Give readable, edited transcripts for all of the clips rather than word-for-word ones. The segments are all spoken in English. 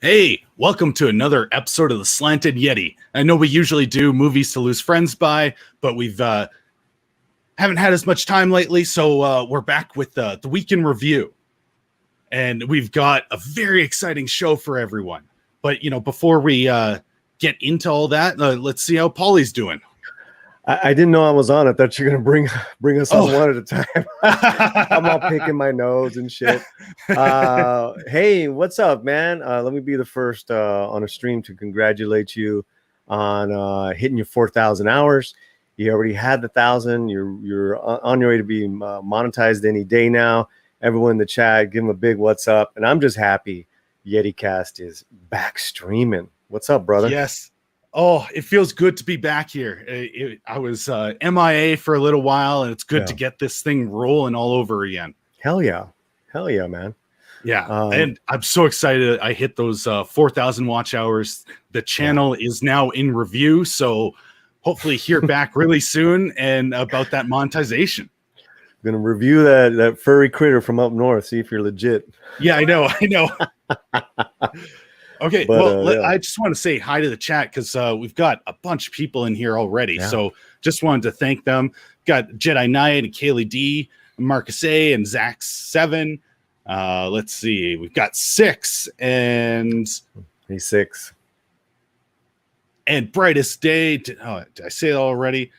Hey, welcome to another episode of the Slanted Yeti. I know we usually do movies to lose friends by, but we've haven't had as much time lately, so we're back with the week in review, and we've got a very exciting show for everyone. But before we get into all that, let's see how Paulie's doing. I didn't know I was on. I thought you were gonna bring us on one at a time. I'm all picking my nose and shit. Hey, what's up, man? Let me be the first on a stream to congratulate you on hitting your 4,000 hours. You already had the 1,000. You're on your way to be monetized any day now. Everyone in the chat, give them a big what's up. And I'm just happy YetiCast is back streaming. What's up, brother? Yes. Oh, it feels good to be back here. I was MIA for a little while, and it's good to get this thing rolling all over again. Hell yeah, man. Yeah, and I'm so excited. I hit those 4,000 watch hours. The channel is now in review, so hopefully hear back really soon and about that monetization. I'm gonna review that furry critter from up north. See if you're legit. Yeah, I know. Okay, I just want to say hi to the chat because we've got a bunch of people in here already. Yeah. So just wanted to thank them. Got Jedi Knight and Kaylee D, Marcus A, and Zach7. Let's see. We've got 6 and... He's 6. And Brightest Day. Did I say that already?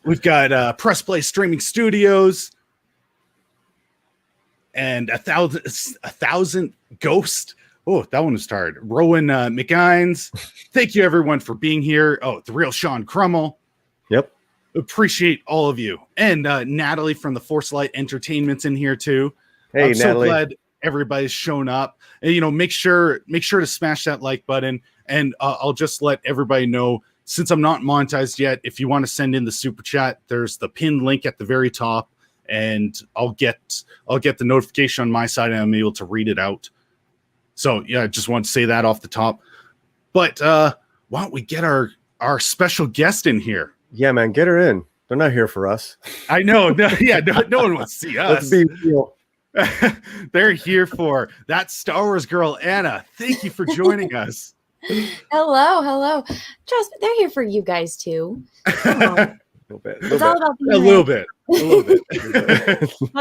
We've got Press Play Streaming Studios. And 1,000 Ghost. Oh, that one was hard. Rowan McGines. Thank you, everyone, for being here. Oh, the real Sean Crummell. Yep. Appreciate all of you. And Natalie from the Force Light Entertainment's in here, too. Hey, I'm Natalie. so glad everybody's shown up. And, make sure to smash that like button. And I'll just let everybody know, since I'm not monetized yet, if you want to send in the super chat, there's the pinned link at the very top. And I'll get the notification on my side, and I'm able to read it out. So, yeah, I just want to say that off the top. But why don't we get our special guest in here? Yeah, man, get her in. They're not here for us. I know. No one wants to see us. Let's be real. They're here for that Star Wars girl, Anna. Thank you for joining us. Hello. Trust me, they're here for you guys, too. A little bit. Well,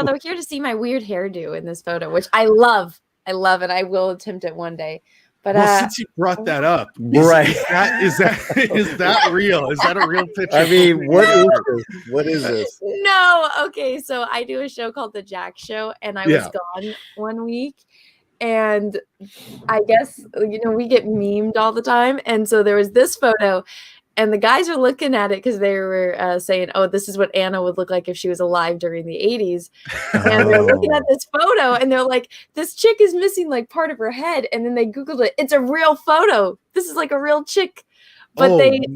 they're here to see my weird hairdo in this photo, which I love, and I will attempt it one day. But since you brought that up, right? Is that real? Is that a real picture? I mean, what is this? No, okay. So I do a show called The Jack Show, and I was gone one week, and I guess we get memed all the time, and so there was this photo. And the guys are looking at it because they were saying, oh, this is what Anna would look like if she was alive during the 80s. And they're looking at this photo and they're like, this chick is missing like part of her head. And then they Googled it. It's a real photo. This is like a real chick. But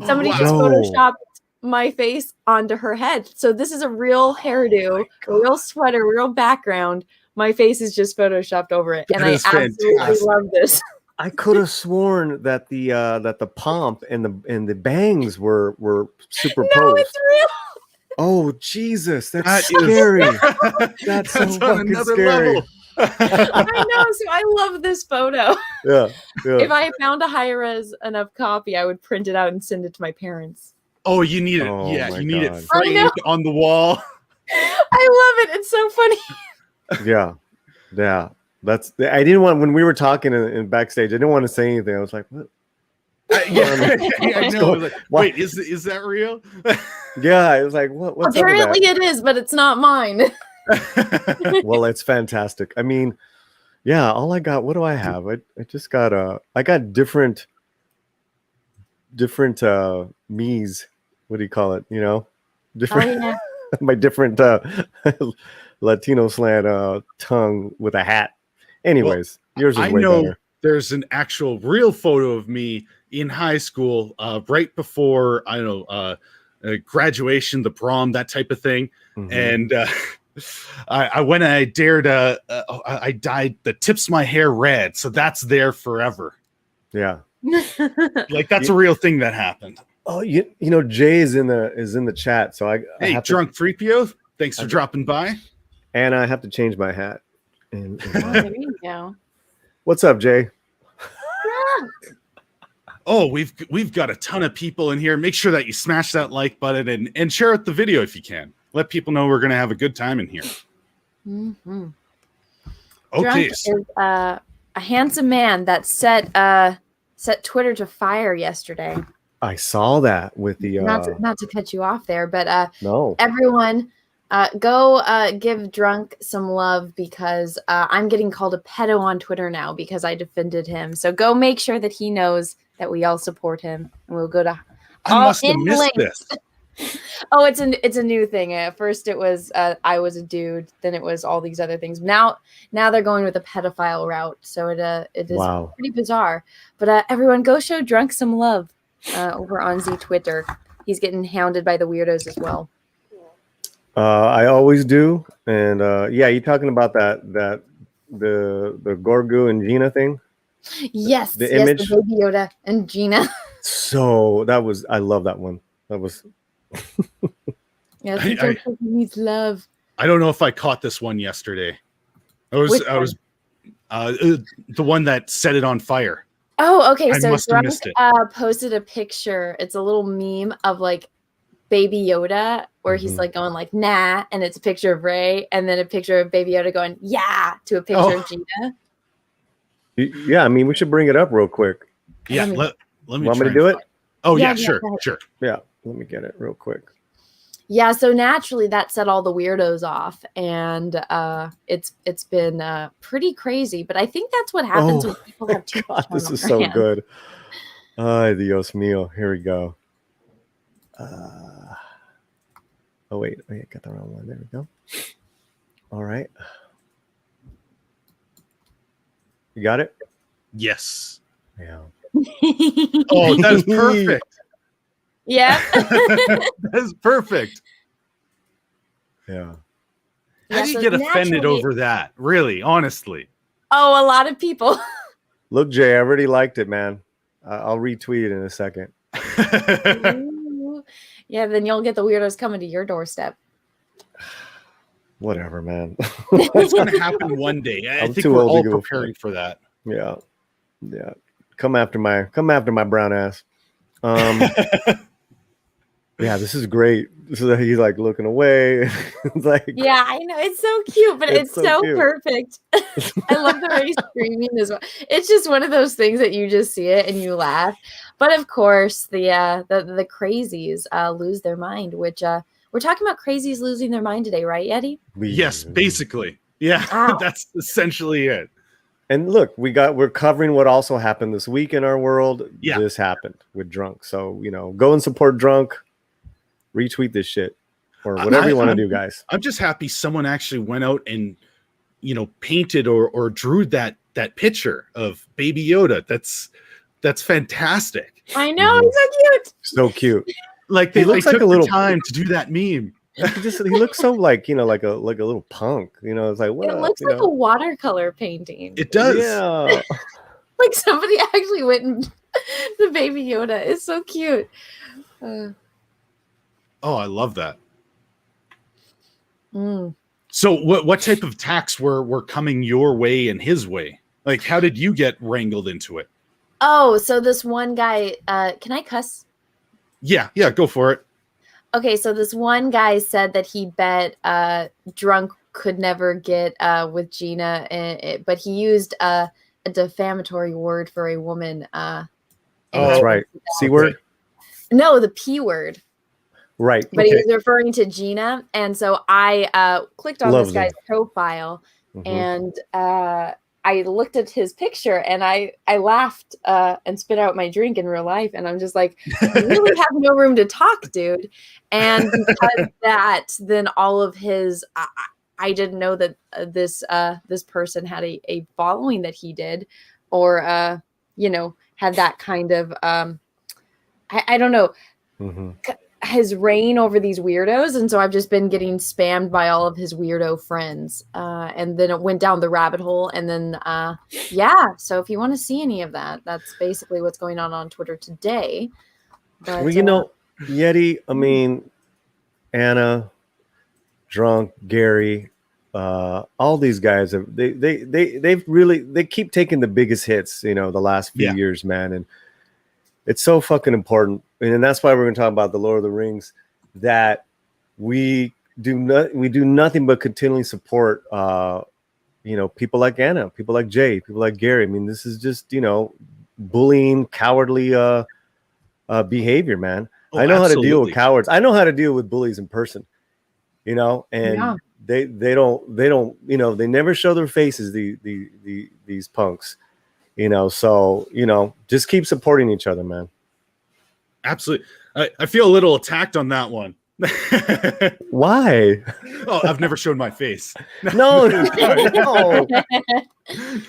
somebody just photoshopped my face onto her head. So this is a real hairdo, a real sweater, real background. My face is just photoshopped over it. And I absolutely love this. I could have sworn that the pomp and the bangs were superposed. No, it's real. Oh Jesus, that's scary. That's so fucking scary. Level. I know, so I love this photo. Yeah. If I found a high-res enough copy, I would print it out and send it to my parents. Oh, you need it. Oh, yeah, you need God. it framed on the wall. I love it. It's so funny. Yeah. I didn't want, when we were talking in backstage, I didn't want to say anything. I was like, what? I know. Like, wait, is that real? Yeah, I was like, what's apparently it is, but it's not mine. Well, it's fantastic. I mean, yeah, all I got, what do I have? I just got I got different me's. What do you call it? Different my different Latino slant tongue with a hat. Anyways, yours is way better. There's an actual real photo of me in high school, right before graduation, the prom, that type of thing. Mm-hmm. And I went and I dared. I dyed the tips of my hair red, so that's there forever. Yeah, like that's a real thing that happened. Oh, Jay is in the chat, so hey, Drunk Freepio, thanks for dropping by. And I have to change my hat. There you go. What's up, Jay? Oh, we've got a ton of people in here. Make sure that you smash that like button and share out the video if you can. Let people know we're going to have a good time in here. Mm-hmm. Okay. Drunk is a handsome man that set Twitter to fire yesterday. I saw that with the not to cut you off there, but no. Everyone, go give Drunk some love because I'm getting called a pedo on Twitter now because I defended him. So go make sure that he knows that we all support him, and we'll go to. I must have missed this. Oh, it's a new thing. At first, it was I was a dude. Then it was all these other things. Now they're going with a pedophile route. So it is pretty bizarre. But everyone, go show Drunk some love over on Z Twitter. He's getting hounded by the weirdos as well. I always do, and yeah, you talking about the Gorgu and Gina thing? Yes, the image, the Baby Yoda and Gina. So I love that one. That was. Yeah, he needs love. I don't know if I caught this one yesterday. I was the one that set it on fire. Oh, okay. So Drunk posted a picture. It's a little meme of like Baby Yoda where he's like going like nah, and it's a picture of Rey, and then a picture of Baby Yoda going yeah to a picture of Gina. Yeah, I mean we should bring it up real quick. Yeah, let me. Want me to do it? Oh yeah, sure. Yeah, let me get it real quick. Yeah, so naturally that set all the weirdos off, and it's been pretty crazy. But I think that's what happens when people have too much. This is so good. Ay, Dios mío. Here we go. Oh wait, I got the wrong one. There we go. All right. You got it? Yes. Yeah. Oh, that's perfect. Yeah. That's perfect. Yeah. How do you get offended over that? Really, honestly. Oh, a lot of people. Look, Jay, I already liked it, man. I'll retweet it in a second. Yeah, then you'll get the weirdos coming to your doorstep. Whatever, man. It's going to happen one day. I think we're all preparing for that. Yeah. Yeah. Come after my brown ass. Yeah, this is great. He's like looking away. It's like, yeah, I know it's so cute, but it's so cute. Perfect. I love the way he's screaming as well. It's just one of those things that you just see it and you laugh. But of course, the crazies lose their mind, which we're talking about crazies losing their mind today, right, Yeti? Yes, basically. Yeah, that's essentially it. And look, we're covering what also happened this week in our world. Yeah. This happened with Drunk. So, go and support Drunk. Retweet this shit or whatever you want to do, guys. I'm just happy someone actually went out and, painted or drew that picture of Baby Yoda. That's fantastic. I know. He's so cute. So cute. Like they took a little time to do that meme. He looks so like a little punk. It's like what? It looks like a watercolor painting. It does. Yeah. Like somebody actually went and the Baby Yoda is so cute. Oh, I love that. So what type of attacks were coming your way and his way? Like, how did you get wrangled into it? Oh, so this one guy, can I cuss? Yeah, go for it. Okay, so this one guy said that he bet Drunk could never get with Gina, but he used a defamatory word for a woman. That's right. C word? No, the P word. Right. But he was referring to Gina. And so I clicked on this guy's profile and I looked at his picture and I laughed and spit out my drink in real life. And I'm just like, you really have no room to talk, dude. And because of that, then all of his, I didn't know that this person had a following that he did or, had that kind of, I don't know. His reign over these weirdos, and so I've just been getting spammed by all of his weirdo friends, and then it went down the rabbit hole, and then so if you want to see any of that, that's basically what's going on Twitter today. But, Yeti, I mean, Anna, Drunk, Gary, all these guys have they keep taking the biggest hits, you know, the last few years, man, and it's so fucking important, and that's why we're going to talk about the Lord of the Rings, that we do nothing but continually support, you know, people like Anna, people like Jay, people like Gary. I mean, this is just, you know, bullying, cowardly behavior, man. I know how to deal with cowards. I know how to deal with bullies in person, you know, and they don't, you know, they never show their faces, these punks, you know, so, you know, just keep supporting each other, man. Absolutely. I feel a little attacked on that one. Why? Oh, I've never shown my face. No.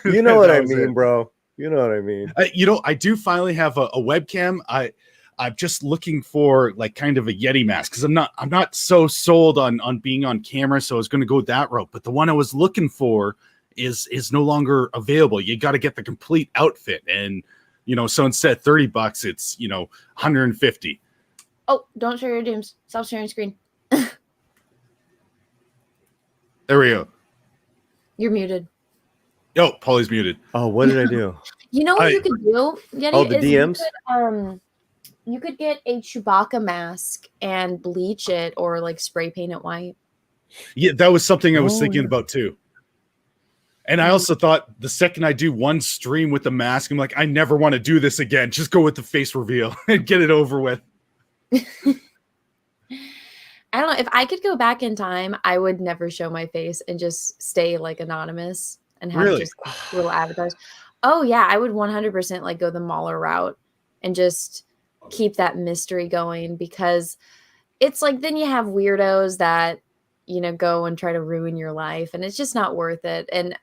You know what I mean, bro. You know what I mean. You know, I do finally have a webcam. I'm just looking for like kind of a Yeti mask because I'm not so sold on being on camera, so I was going to go that route. But the one I was looking for is no longer available. You got to get the complete outfit, and you know, so instead of $30, it's, you know, 150. Oh, don't share your dreams. Stop sharing screen. There we go. You're muted. Oh, Polly's muted. Oh, what did I do? You know what you could do, Yeti? Oh, the DMs? You could get a Chewbacca mask and bleach it or like spray paint it white. Yeah, that was something I was thinking about too. And I also thought the second I do one stream with the mask, I'm like, I never want to do this again. Just go with the face reveal and get it over with. I don't know. If I could go back in time, I would never show my face and just stay like anonymous and have just little avatars. Oh yeah, I would 100% like go the Mauler route and just keep that mystery going, because it's like then you have weirdos that, you know, go and try to ruin your life, and it's just not worth it. And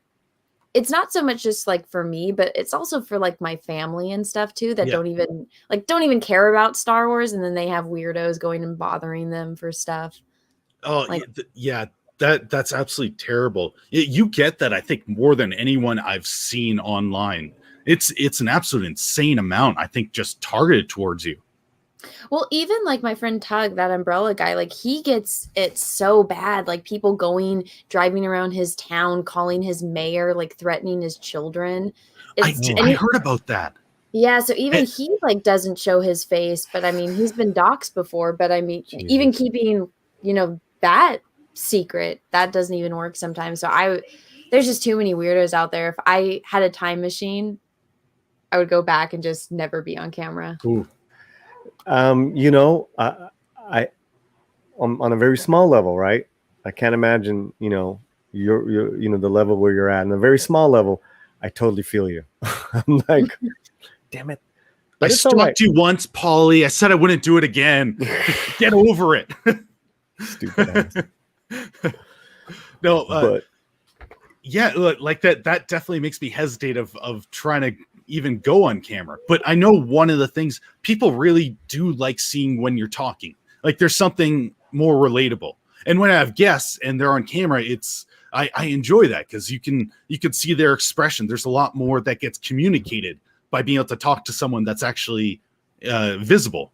it's not so much just like for me, but it's also for like my family and stuff too, that don't even care about Star Wars, and then they have weirdos going and bothering them for stuff. Oh, like, yeah, that's absolutely terrible. You get that, I think, more than anyone I've seen online. It's an absolute insane amount, I think, just targeted towards you. Well, even like my friend Tug, that umbrella guy, like he gets it so bad. Like people driving around his town, calling his mayor, like threatening his children. I heard about that. Yeah, so even he like doesn't show his face, but I mean, he's been doxxed before. But I mean, even keeping, you know, that secret, that doesn't even work sometimes. So there's just too many weirdos out there. If I had a time machine, I would go back and just never be on camera. Ooh. You know, I on a very small level, right? I can't imagine, you know, you're you know, the level where you're at. On a very small level, I totally feel you. I'm like, damn it. But I stalked you once, Polly. I said I wouldn't do it again. Get over it. Stupid ass. No, but yeah, like that definitely makes me hesitate of trying to even go on camera. But I know one of the things people really do like seeing when you're talking, like there's something more relatable. And when I have guests and they're on camera, I enjoy that because you can see their expression. There's a lot more that gets communicated by being able to talk to someone that's actually visible.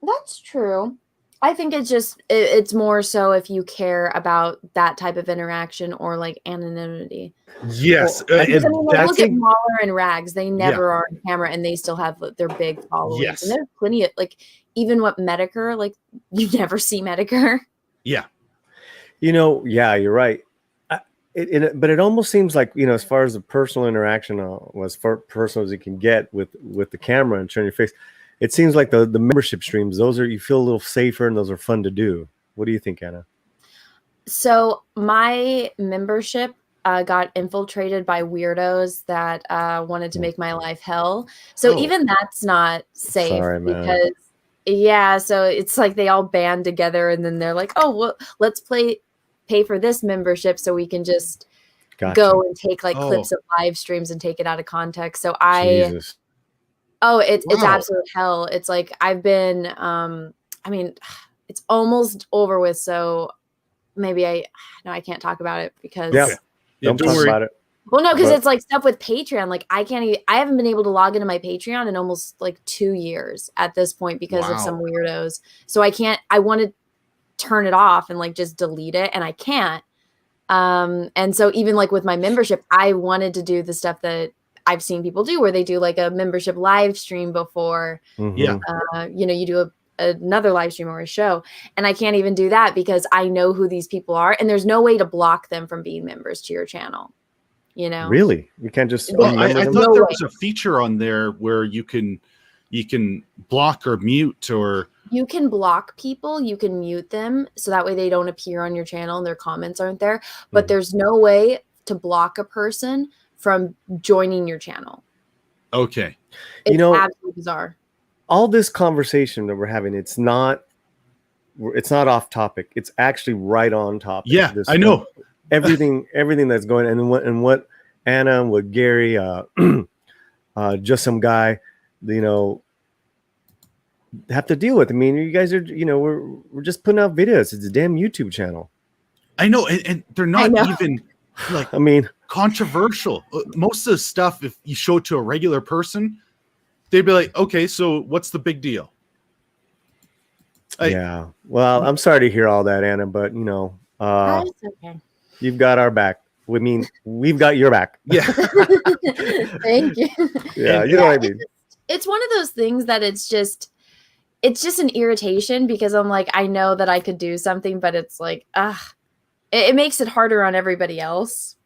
That's true. I think it's more so if you care about that type of interaction or like anonymity. Yes. Well, I mean, look at Mauler and Rags. They never are on camera and they still have their big followings. Yes. And there's plenty of like, even what Medicare, like you never see Medicare. Yeah. You know, yeah, you're right. But it almost seems like, you know, as far as the personal interaction, as far personal as you can get with the camera and showing your face, it seems like the membership streams, you feel a little safer and those are fun to do. What do you think, Anna? So my membership got infiltrated by weirdos that wanted to make my life hell. So even that's not safe. Sorry, man. Because yeah, so it's like they all band together and then they're like, oh, well, let's pay for this membership so we can just go and take like clips of live streams and take it out of context. So Jesus. It's absolute hell. It's like I've been I mean, it's almost over with, so maybe I can't talk about it because don't talk about it. Well, no, because it's like stuff with Patreon. Like I haven't been able to log into my Patreon in almost like 2 years at this point because of some weirdos. So I want to turn it off and like just delete it, and I can't. And so even like with my membership, I wanted to do the stuff that I've seen people do where they do like a membership live stream before, Yeah. you know, you do another live stream or a show, and I can't even do that because I know who these people are, and there's no way to block them from being members to your channel. You know, Really, you can't just. Well, I them? thought there was a feature on there where you can block or mute, or you can block people, you can mute them, so that way they don't appear on your channel and their comments aren't there. But there's no way to block a person from joining your channel. Okay, it's absolutely bizarre. All this conversation that we're having, it's not off topic. It's actually right on topic. Yeah, I know everything that's going on, and what Anna, what Gary, just some guy, you know, have to deal with. I mean, you guys are, you know, we're just putting out videos. It's a damn YouTube channel. I know, and they're not even like, I mean, controversial. Most of the stuff, if you show it to a regular person, they'd be like, okay, so what's the big deal? Yeah. Well, I'm sorry to hear all that, Anna, but you know, okay. You've got our back. I mean, we've got your back. Yeah. Thank you. Yeah, you know what I mean. It's one of those things that it's just an irritation because I'm like, I know that I could do something, but it's like, it makes it harder on everybody else.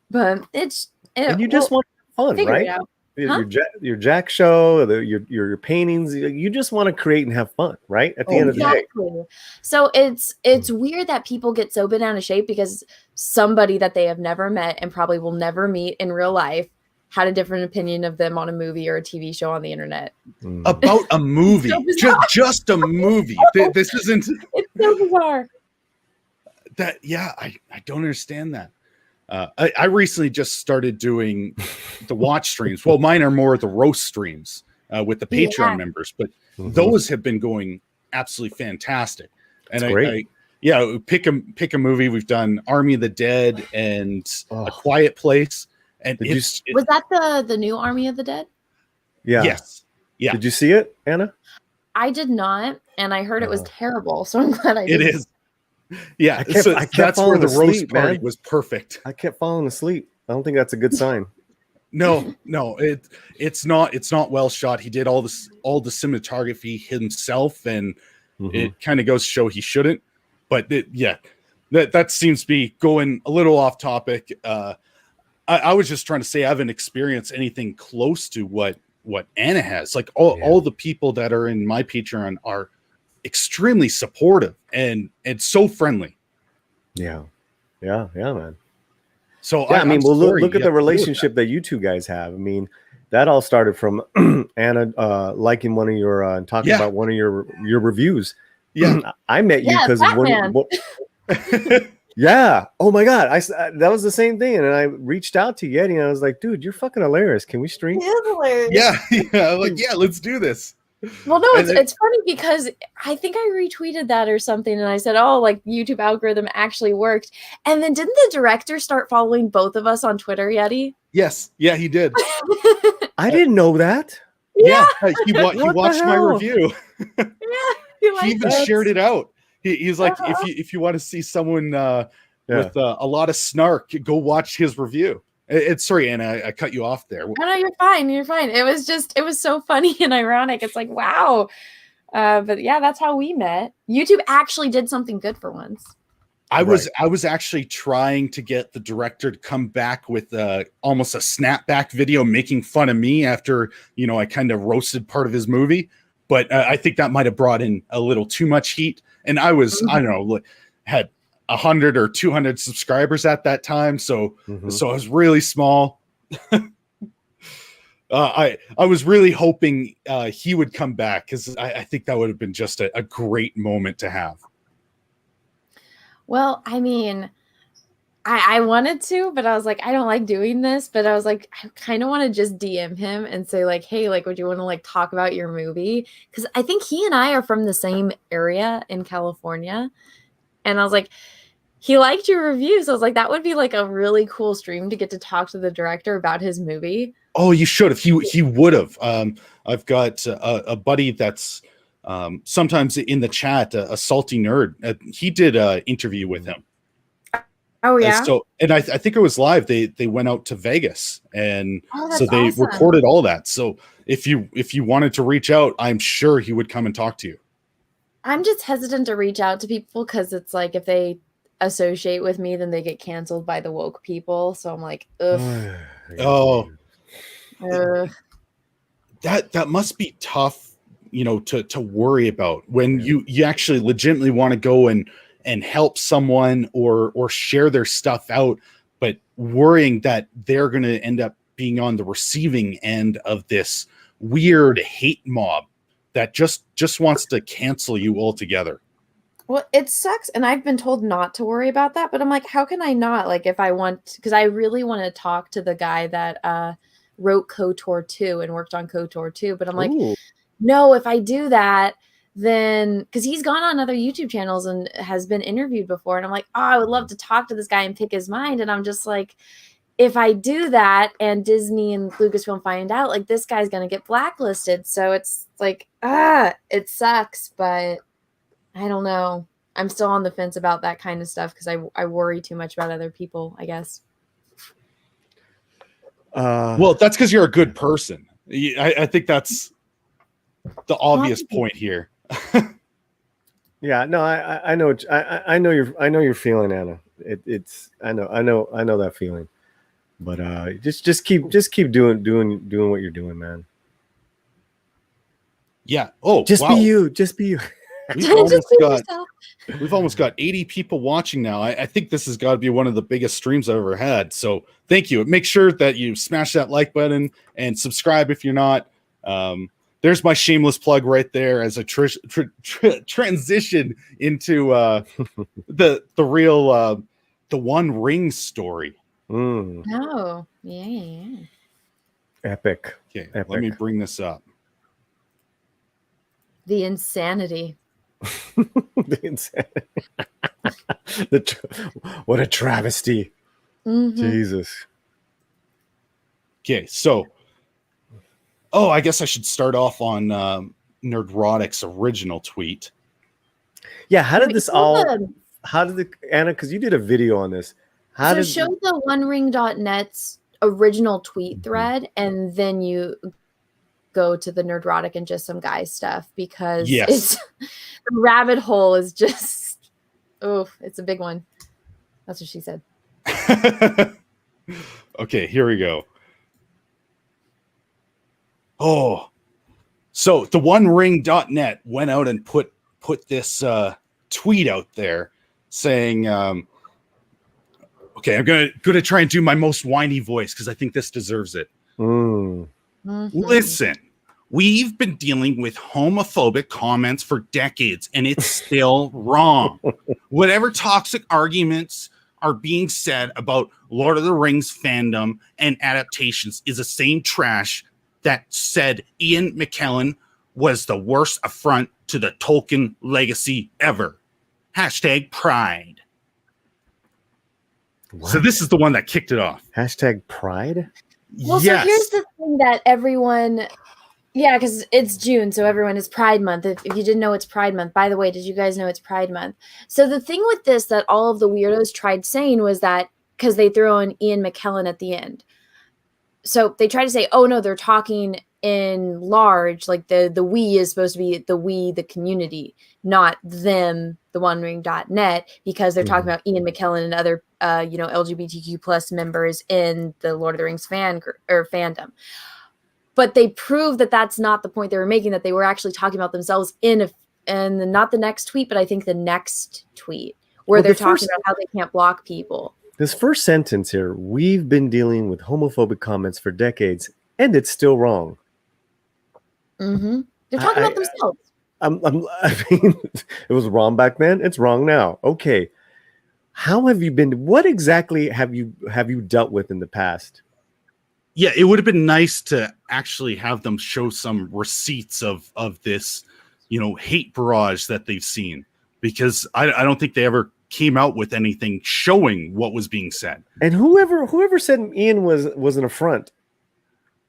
But and you just want fun, right? Your Jack show, your paintings, you just want to create and have fun, right? At the end of the day. So it's weird that people get so bent out of shape because somebody that they have never met and probably will never meet in real life had a different opinion of them on a movie or a TV show on the internet. About a movie. just a movie. This isn't. It's so bizarre. I don't understand that. I recently just started doing the watch streams. Well, mine are more the roast streams with the Patreon members, but those have been going absolutely fantastic. And pick a movie. We've done Army of the Dead and A Quiet Place. And was that the new Army of the Dead? Yeah. Yes. Yeah. Did you see it, Anna? I did not, and I heard it was terrible. So I'm glad I did. It is. Yeah, that's where the roast party was perfect. I kept falling asleep. I don't think that's a good sign. No, it's not well shot. He did all the cinematography himself, and it kind of goes to show he shouldn't. But that seems to be going a little off topic. I was just trying to say I haven't experienced anything close to what Anna has. Like all the people that are in my Patreon are extremely supportive and so friendly. Yeah, man. So I mean, well, look at the relationship that you two guys have. I mean, that all started from Anna liking one of your talking about one of your reviews. Yeah, I met you because yeah. Oh my God, that was the same thing, and I reached out to Yeti and I was like, dude, you're fucking hilarious. Can we stream? Hilarious. Yeah. Like, let's do this. Well, no, it's funny because I think I retweeted that or something, and I said, "Oh, like YouTube algorithm actually worked." And then didn't the director start following both of us on Twitter, Yeti? Yes, yeah, he did. I didn't know that. Yeah, he watched my review. Yeah, he even shared it out. He's like, if you want to see someone with a lot of snark, go watch his review. Sorry, Anna, I cut you off there. No, you're fine. You're fine. It was so funny and ironic. It's like, wow. But yeah, that's how we met. YouTube actually did something good for once. I was actually trying to get the director to come back with almost a snapback video making fun of me after, I kind of roasted part of his movie. But I think that might have brought in a little too much heat. And I was, I don't know, had 100 or 200 subscribers at that time, so I was really small. I was really hoping he would come back because I think that would have been just a great moment to have. Well, I mean, I wanted to, but I was like, I don't like doing this. But I was like, I kind of want to just DM him and say like, hey, like, would you want to like talk about your movie? Because I think he and I are from the same area in California, and I was like, he liked your review. So I was like, that would be like a really cool stream to get to talk to the director about his movie. Oh, you should have. He would have. I've got a buddy that's sometimes in the chat, a salty nerd. He did an interview with him. Oh yeah. And I think it was live. They went out to Vegas, and so that's they awesome. recorded all that. So if you wanted to reach out, I'm sure he would come and talk to you. I'm just hesitant to reach out to people because it's like if they associate with me, then they get canceled by the woke people. So I'm like, ugh. Oh, Ugh. that must be tough, to worry about when you actually legitimately want to go and help someone or share their stuff out, but worrying that they're going to end up being on the receiving end of this weird hate mob that just wants to cancel you altogether. Well, it sucks. And I've been told not to worry about that, but I'm like, how can I not? Like, if I want, because I really want to talk to the guy that wrote KOTOR 2 and worked on KOTOR 2. But I'm like, no, if I do that, then, because he's gone on other YouTube channels and has been interviewed before. And I'm like, oh, I would love to talk to this guy and pick his mind. And I'm just like, if I do that and Disney and Lucasfilm find out, like, this guy's going to get blacklisted. So it's like, it sucks, but I don't know. I'm still on the fence about that kind of stuff because I worry too much about other people, I guess. Well, that's because you're a good person. I think that's the obvious point here. Yeah, no, I know. I know you're feeling, Anna. I know that feeling. But just keep doing what you're doing, man. Yeah. Oh, just be you. Just be you. We've almost got 80 people watching now. I think this has got to be one of the biggest streams I've ever had. So thank you. Make sure that you smash that like button and subscribe if you're not. There's my shameless plug right there as a transition into the real TheOneRing story. Oh, yeah. Epic. Okay, let me bring this up. The insanity. The insanity. What a travesty. Mm-hmm. Jesus. Okay, so I guess I should start off on Nerd Roddick's original tweet. Yeah, how did Anna, because you did a video on this. Show the OneRing.net's original tweet thread, and then you go to the Nerd Roddick and just some guy stuff, because it's the rabbit hole is just it's a big one. That's what she said. Okay, here we go. So the TheOneRing.net went out and put this tweet out there saying, okay, I'm gonna try and do my most whiny voice because I think this deserves it. Mm-hmm. Listen, we've been dealing with homophobic comments for decades, and it's still wrong. Whatever toxic arguments are being said about Lord of the Rings fandom and adaptations is the same trash that said Ian McKellen was the worst affront to the Tolkien legacy ever. #pride. What? So this is the one that kicked it off. #pride? Well, yes. So here's the thing that everyone... Yeah, because it's June, so everyone is Pride Month. If you didn't know it's Pride Month, by the way, did you guys know it's Pride Month? So the thing with this that all of the weirdos tried saying was that because they throw in Ian McKellen at the end. So they try to say, oh, no, they're talking in large, like the we is supposed to be the we, the community, not them, the OneRing.net, because they're talking about Ian McKellen and other, LGBTQ plus members in the Lord of the Rings fandom. But they proved that that's not the point they were making, that they were actually talking about themselves in not the next tweet, but I think the next tweet, where they're talking about how they can't block people. This first sentence here, we've been dealing with homophobic comments for decades, and it's still wrong. Mm-hmm. They're talking about themselves. I mean, it was wrong back then. It's wrong now. Okay. How have you been? What exactly have you dealt with in the past? Yeah, it would have been nice to actually have them show some receipts of this, hate barrage that they've seen, because I don't think they ever came out with anything showing what was being said. And whoever said Ian was an affront,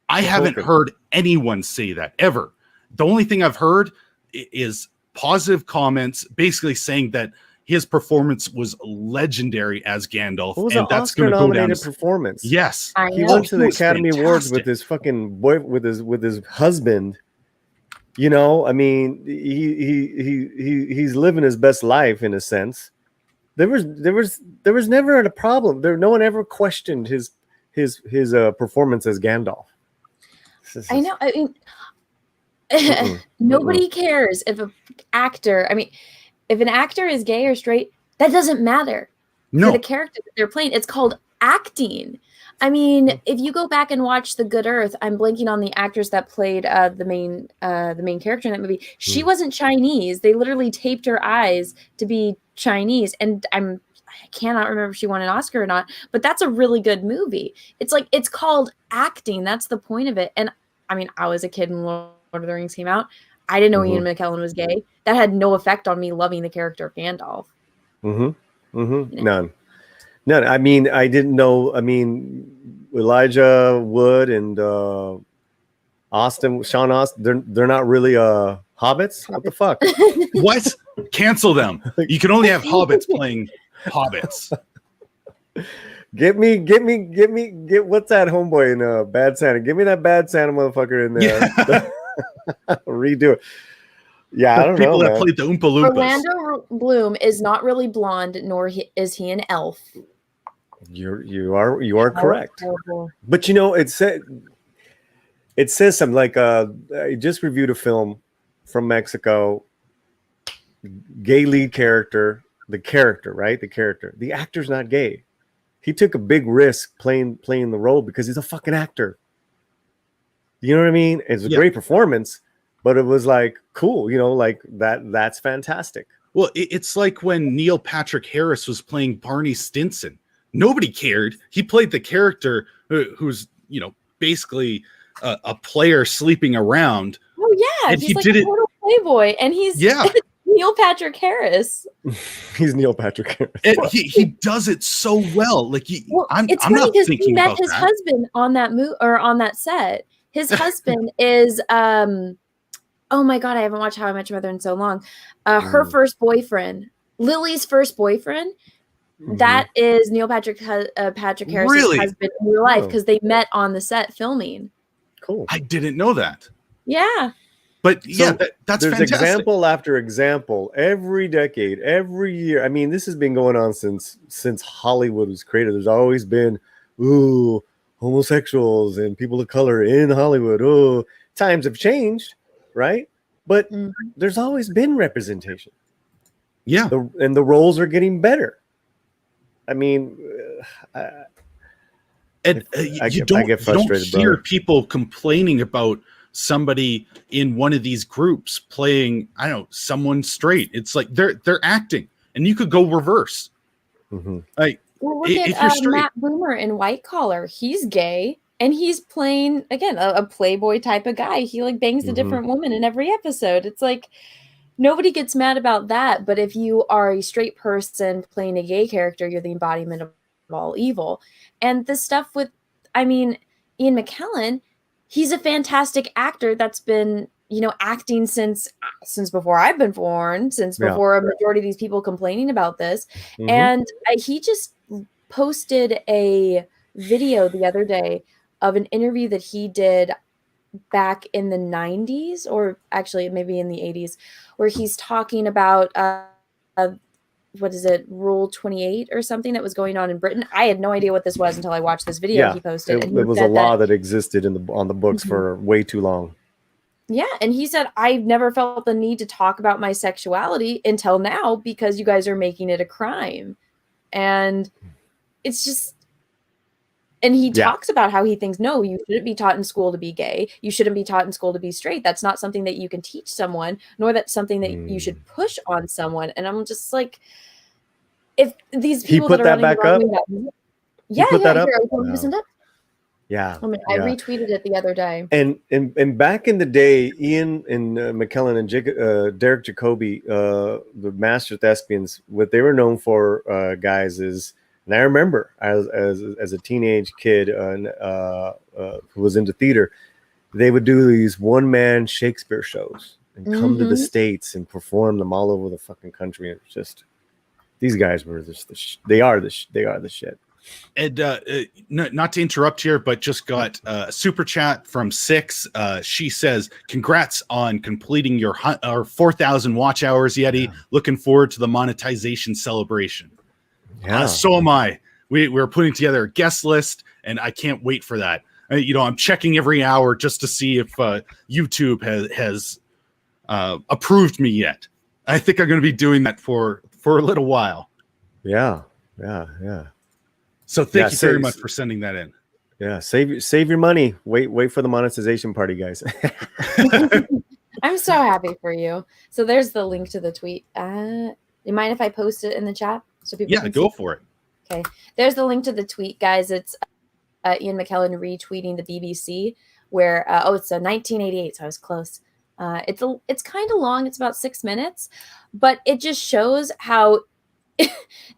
I haven't heard anyone say that ever. The only thing I've heard is positive comments, basically saying that his performance was legendary as Gandalf, It was and an that's going to go down. Oscar-nominated performance. Yes, I He know. went to the was Academy Awards with fantastic. his fucking boy, with his husband. You know, I mean, he's living his best life in a sense. There was never a problem. No one ever questioned his performance as Gandalf. I know. I mean, Mm-mm. nobody cares if an actor. I mean, if an actor is gay or straight, that doesn't matter for No, the character that they're playing. It's called acting. I mean, if you go back and watch The Good Earth, I'm blanking on the actress that played the main character in that movie. She wasn't Chinese. They literally taped her eyes to be Chinese, and I cannot remember if she won an Oscar or not. But that's a really good movie. It's like it's called acting. That's the point of it. And I mean, I was a kid when Lord of the Rings came out. I didn't know Ian McKellen was gay. That had no effect on me loving the character of Gandalf. None. I mean, I didn't know. I mean, Elijah Wood and Sean Austin, they're not really hobbits. What the fuck? what? Cancel them. You can only have hobbits playing hobbits. Get what's that homeboy in Bad Santa? Give me that Bad Santa motherfucker in there. Yeah. Redo it. Yeah, I don't know. People that man. played the Oompa Loompas. Orlando Bloom is not really blonde, nor is he an elf. You are correct. But you know, it says something like I just reviewed a film from Mexico. Gay lead character, the actor's not gay. He took a big risk playing the role because he's a fucking actor. You know what I mean? It's a great performance, but it was like cool, you know, like that's fantastic. Well, it's like when Neil Patrick Harris was playing Barney Stinson. Nobody cared. He played the character who's, you know, basically a player sleeping around. Oh yeah, and he's he like did a it. total playboy, and he's Neil Patrick Harris. He's Neil Patrick Harris. And he does it so well. Like I'm not thinking he met about his that. husband on that on that set. His husband is oh my god, I haven't watched How I Met Your Mother in so long. Her first boyfriend, Lily's first boyfriend. That is Neil Patrick Harris's husband in real life because they met on the set filming. Cool. I didn't know that. Yeah. But so that's there's fantastic. Example after example every decade, every year. I mean, this has been going on since Hollywood was created. There's always been homosexuals and people of color in Hollywood. Times have changed, right? But there's always been representation. Yeah. And the roles are getting better. I mean, you don't hear people complaining about somebody in one of these groups playing, I don't know, someone straight. It's like they're acting, and you could go reverse. Like, well, look at Matt Boomer in White Collar. He's gay, and he's playing again a playboy type of guy. He like bangs a different woman in every episode. It's like nobody gets mad about that. But if you are a straight person playing a gay character, you're the embodiment of all evil. And the stuff with, I mean, Ian McKellen, he's a fantastic actor that's been, you know, acting since before I've been born, since before a majority of these people complaining about this. And he just posted a video the other day of an interview that he did back in the 90s, or actually maybe in the 80s, where he's talking about what is it, Rule 28 or something that was going on in Britain. I had no idea what this was until I watched this video he posted. It was a law that existed on the books for way too long. Yeah, and he said, I've never felt the need to talk about my sexuality until now because you guys are making it a crime. And it's just, and he talks about how he thinks, no, you shouldn't be taught in school to be gay. You shouldn't be taught in school to be straight. That's not something that you can teach someone, nor that's something that you should push on someone. And I'm just like, if these people that are back up, yeah, I mean, I retweeted it the other day. And back in the day, Ian and McKellen and Derek Jacobi, the master thespians, what they were known for, guys, is, and I remember as a teenage kid who was into theater, they would do these one-man Shakespeare shows and come to the States and perform them all over the fucking country. It's just these guys were they are the shit. And not to interrupt here, but just got a super chat from Six. She says, "Congrats on completing your 4,000 watch hours, Yeti. Yeah. Looking forward to the monetization celebration." Yeah, so am I. We're putting together a guest list, and I can't wait for that. I'm checking every hour just to see if YouTube has approved me yet. I think I'm going to be doing that for a little while. Yeah. So thank you very much for sending that in. Yeah, save your money. Wait for the monetization party, guys. I'm so happy for you. So there's the link to the tweet. You mind if I post it in the chat so people? Yeah, go for it. Okay, there's the link to the tweet, guys. It's Ian McKellen retweeting the BBC, where it's 1988, so I was close. It's kind of long. It's about 6 minutes, but it just shows how.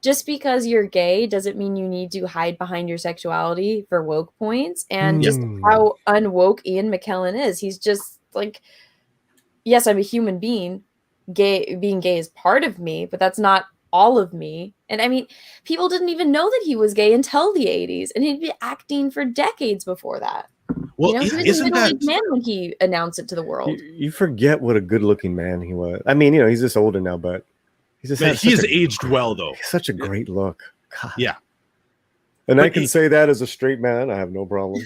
Just because you're gay doesn't mean you need to hide behind your sexuality for woke points, and just how unwoke Ian McKellen is. He's just like, yes, I'm a human being. Being gay is part of me, but that's not all of me. And I mean, people didn't even know that he was gay until the 80s, and he'd been acting for decades before that. Well, he was a middle-aged man when he announced it to the world. You forget what a good-looking man he was. I mean, he's just older now, but he's aged well, though. Such a great look. God. Yeah. And I can say that as a straight man. I have no problem.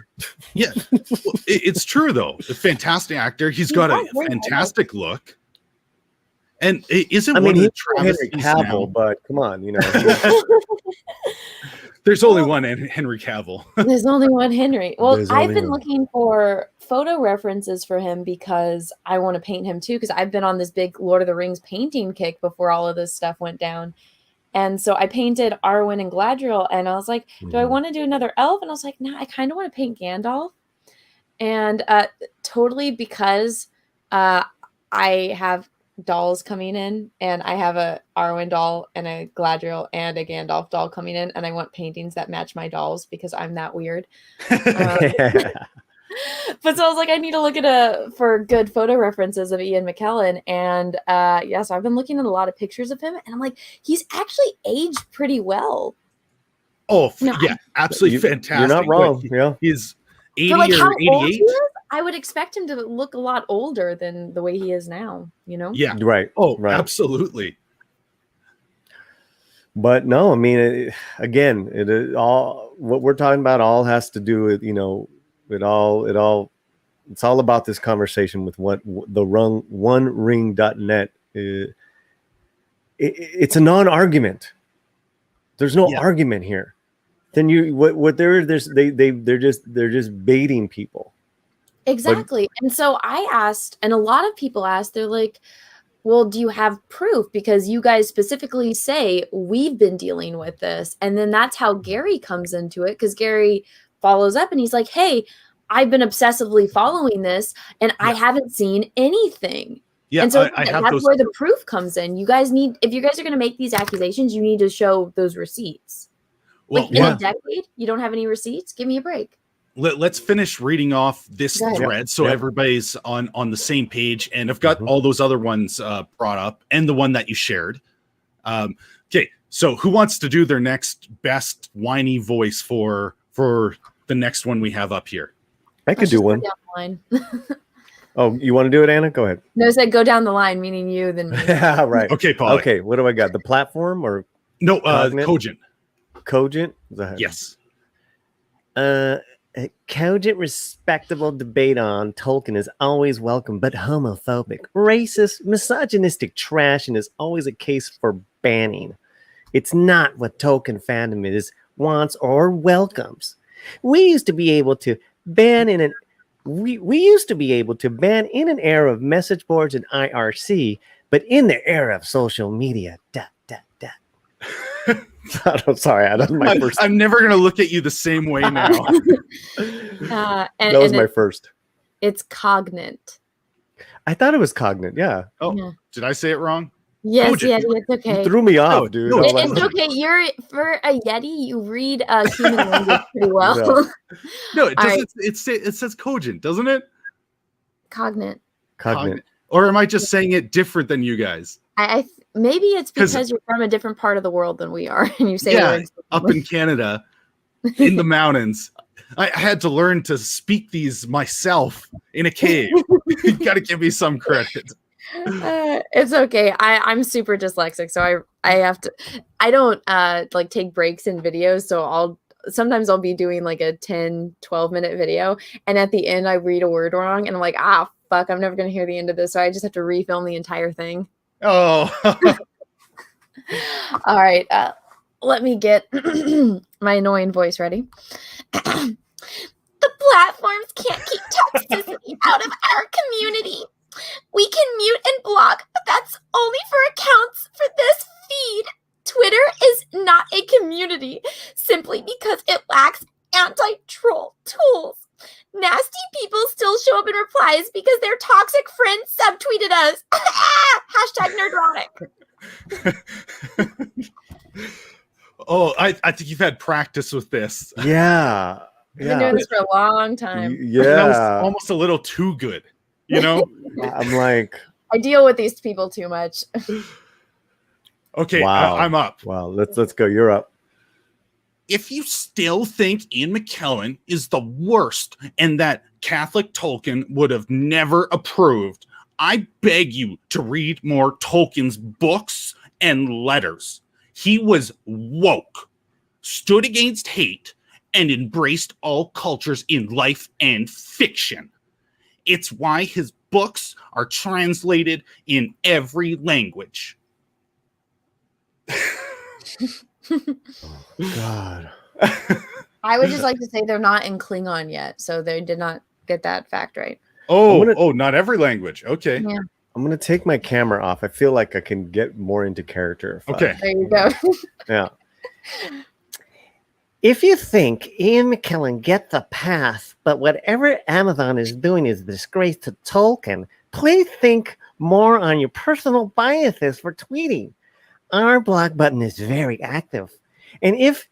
Yeah. Well, it's true, though. A fantastic actor. He's got a fantastic look. And isn't one of the Henry Cavill, but come on, There's only one Henry Cavill. There's only one Henry. Well, I've been looking for photo references for him because I want to paint him too, because I've been on this big Lord of the Rings painting kick before all of this stuff went down. And so I painted Arwen and Galadriel, and I was like, do I want to do another elf? And I was like, nah, I kind of want to paint Gandalf. And totally because I have dolls coming in, and I have a Arwen doll and a Galadriel and a Gandalf doll coming in, and I want paintings that match my dolls because I'm that weird. But so I was like, I need to look at for good photo references of Ian McKellen, and so I've been looking at a lot of pictures of him, and I'm like, he's actually aged pretty well. Oh yeah, absolutely fantastic. You're not wrong. He's 80 for, like, or how 88. Old he is, I would expect him to look a lot older than the way he is now, Yeah. Right. Oh, right. Absolutely. But no, I mean, it all what we're talking about all has to do with, it's all about this conversation with what the TheOneRing.net. It's a non-argument. There's no argument here. Then they're just baiting people. Exactly. And so I asked, and a lot of people asked, they're like, well, do you have proof? Because you guys specifically say we've been dealing with this. And then that's how Gary comes into it, because Gary follows up and he's like, hey, I've been obsessively following this and I haven't seen anything. Yeah, and so I have that's where the proof comes in. You guys if you guys are going to make these accusations, you need to show those receipts. Well, in a decade, you don't have any receipts? Give me a break. Let's finish reading off this thread so everybody's on the same page. And I've got all those other ones brought up and the one that you shared. Okay, so who wants to do their next best whiny voice for the next one we have up here? I could do one. Oh, you want to do it, Anna? Go ahead. No, it said go down the line, meaning you, then me. Yeah, right. Okay, Paul. Okay, what do I got? The platform or no? Cogent. Cogent. Yes. A cogent, respectable debate on Tolkien is always welcome, but homophobic, racist, misogynistic trash, and is always a case for banning. It's not what Tolkien fandom wants or welcomes. We used to be able to ban in an era of message boards and IRC, but in the era of social media, I'm sorry, I'm never going to look at you the same way now. That was my first. It's cognate. I thought it was cognate. Yeah. Oh, yeah. Did I say it wrong? Yes, Yeti, it's okay. You threw me off, dude. No, it's okay. You're for a Yeti. You read human language pretty well. No, it doesn't. Right. It says cogent, doesn't it? Cognate. Cognate. Or am I just saying it different than you guys? maybe it's because you're from a different part of the world than we are, and you say words up in Canada, in the mountains. I had to learn to speak these myself in a cave. You got to give me some credit. It's okay. I'm super dyslexic, so I have to. I don't like take breaks in videos, so sometimes I'll be doing like a 10-12 minute video, and at the end I read a word wrong, and I'm like, fuck, I'm never gonna hear the end of this, so I just have to refilm the entire thing. Oh. All right. Let me get my annoying voice ready. The platforms can't keep toxicity out of our community. We can mute and block, but that's only for accounts for this feed. Twitter is not a community simply because it lacks anti-troll tools. Nasty people still show up in replies because their toxic friends subtweeted us. Hashtag nerdrotic. Oh, I think you've had practice with this. Yeah. I've been doing this for a long time. Yeah. That was almost a little too good, you know? I'm like, I deal with these people too much. Okay, wow. I'm up. Wow, let's go. You're up. If you still think Ian McKellen is the worst and that Catholic Tolkien would have never approved, I beg you to read more Tolkien's books and letters. He was woke, stood against hate, and embraced all cultures in life and fiction. It's why his books are translated in every language. Oh, God. I would just like to say they're not in Klingon yet, so they did not get that fact right. Not every language. Okay. Yeah. I'm going to take my camera off. I feel like I can get more into character. Okay. There you go. Yeah. If you think Ian McKellen get the pass, but whatever Amazon is doing is a disgrace to Tolkien, please think more on your personal biases for tweeting. Our block button is very active. And if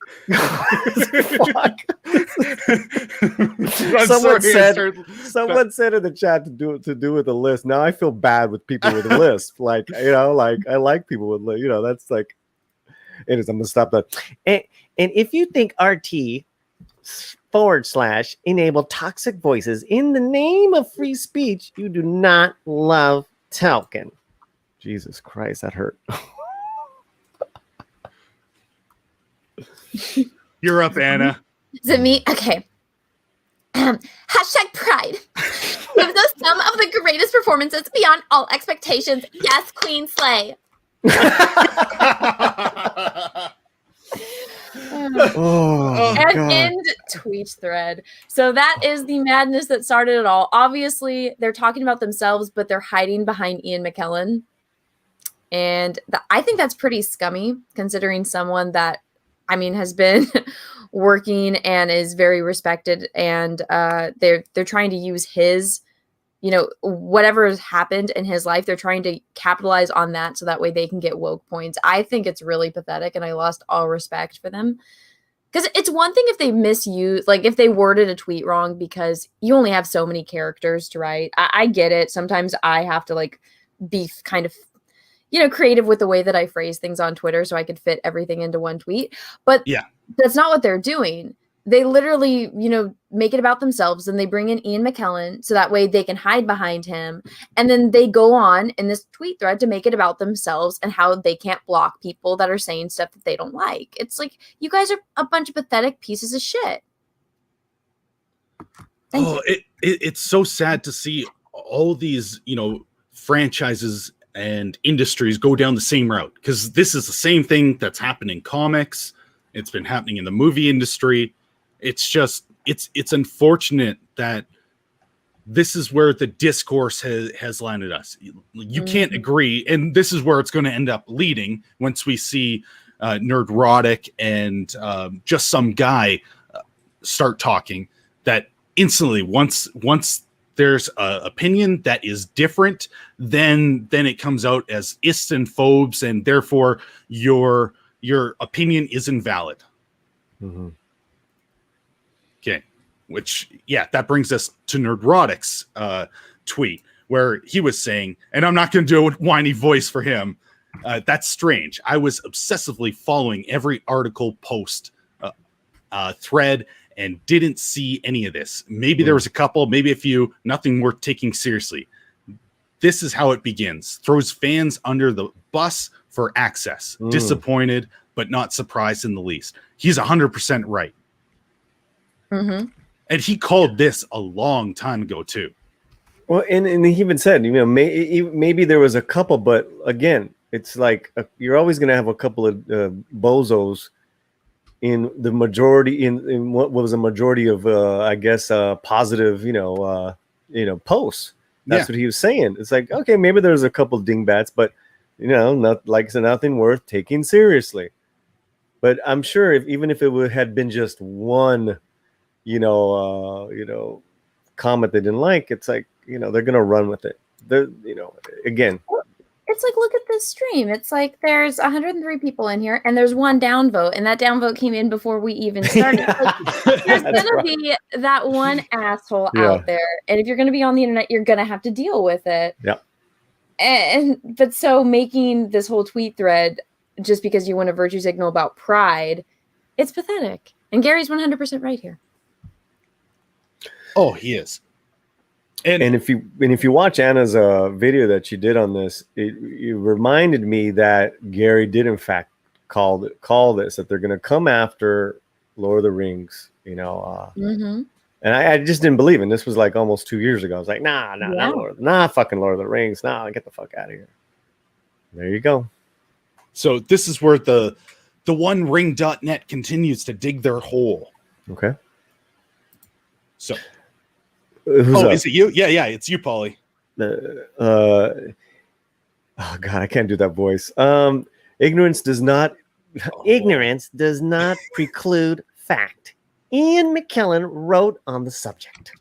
someone said in the chat to do with a list. Now I feel bad with people with a list. Like, I like people with, that's like it is. I'm gonna stop that. And if you think RT / enable toxic voices in the name of free speech, you do not love Tolkien. Jesus Christ, that hurt. You're up, Anna. Is it me? Okay. Hashtag pride gives us some of the greatest performances beyond all expectations. Yes, Queen Slay. End tweet thread. So that is the madness that started it all. Obviously, they're talking about themselves, but they're hiding behind Ian McKellen. And I think that's pretty scummy, considering someone that, has been working and is very respected, and they're trying to use his, whatever has happened in his life, they're trying to capitalize on that so that way they can get woke points. I think it's really pathetic, and I lost all respect for them. Because it's one thing if they misuse, like if they worded a tweet wrong, because you only have so many characters to write. I get it. Sometimes I have to be kind of creative with the way that I phrase things on Twitter so I could fit everything into one tweet. But yeah, that's not what they're doing. They literally, make it about themselves, and they bring in Ian McKellen so that way they can hide behind him. And then they go on in this tweet thread to make it about themselves and how they can't block people that are saying stuff that they don't like. It's like, you guys are a bunch of pathetic pieces of shit. It's so sad to see all these, franchises and industries go down the same route, because this is the same thing that's happened in comics. It's been happening in the movie industry. It's just, it's unfortunate that this is where the discourse has landed us. You can't agree, and this is where it's going to end up leading once we see Nerd Roddick and just some guy start talking, that instantly once there's an opinion that is different, then it comes out as ists and phobes, and therefore your opinion is invalid. Mm-hmm. Okay, that brings us to Nerd Roddick's tweet, where he was saying, and I'm not going to do a whiny voice for him, That's strange. I was obsessively following every article, post, thread, and didn't see any of this. Maybe there was a couple, maybe a few, nothing worth taking seriously. This is how it begins. Throws fans under the bus for access. Disappointed, but not surprised in the least. He's 100% right. Mm-hmm. And he called this a long time ago, too. Well, and he even said, maybe there was a couple, but again, it's like you're always going to have a couple of bozos in the majority, in what was a majority of, I guess, positive, posts. That's what he was saying. It's like, okay, maybe there's a couple dingbats, but nothing worth taking seriously. But I'm sure even if it had been just one, comment they didn't like, it's like, they're gonna run with it. Again. It's like, look at this stream. It's like there's 103 people in here, and there's one downvote, and that downvote came in before we even started. Like, there's gonna be that one asshole out there, and if you're gonna be on the internet, you're gonna have to deal with it. Yeah. But so making this whole tweet thread just because you want a virtue signal about pride, it's pathetic. And Gary's 100% right here. Oh, he is. And if you watch Anna's video that she did on this, it reminded me that Gary did in fact call this, that they're going to come after Lord of the Rings, And I just didn't believe it. This was like almost 2 years ago. I was like, not fucking Lord of the Rings. Nah, get the fuck out of here. There you go. So this is where the TheOneRing.net continues to dig their hole. Okay. So. Who's up? Is it you? Yeah, it's you, Paulie. Oh God, I can't do that voice. Ignorance does not preclude fact. Ian Mckellen wrote on the subject.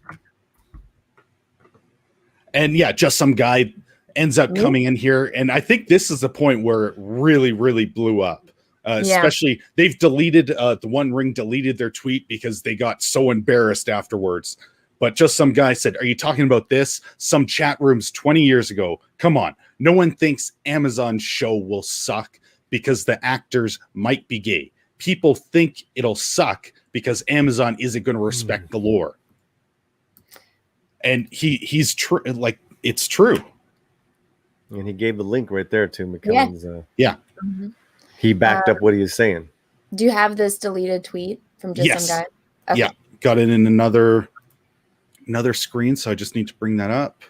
And yeah, just some guy ends up coming in here, and I think this is the point where it really, really blew up. Especially, they've deleted TheOneRing deleted their tweet because they got so embarrassed afterwards. But just some guy said, "Are you talking about this? Some chat rooms 20 years ago. Come on. No one thinks Amazon's show will suck because the actors might be gay. People think it'll suck because Amazon isn't going to respect the lore." And he's true. Like, it's true. And he gave the link right there to McKellen's. Mm-hmm. He backed up what he was saying. Do you have this deleted tweet from just some guy? Okay. Yeah, got it in another screen, so I just need to bring that up.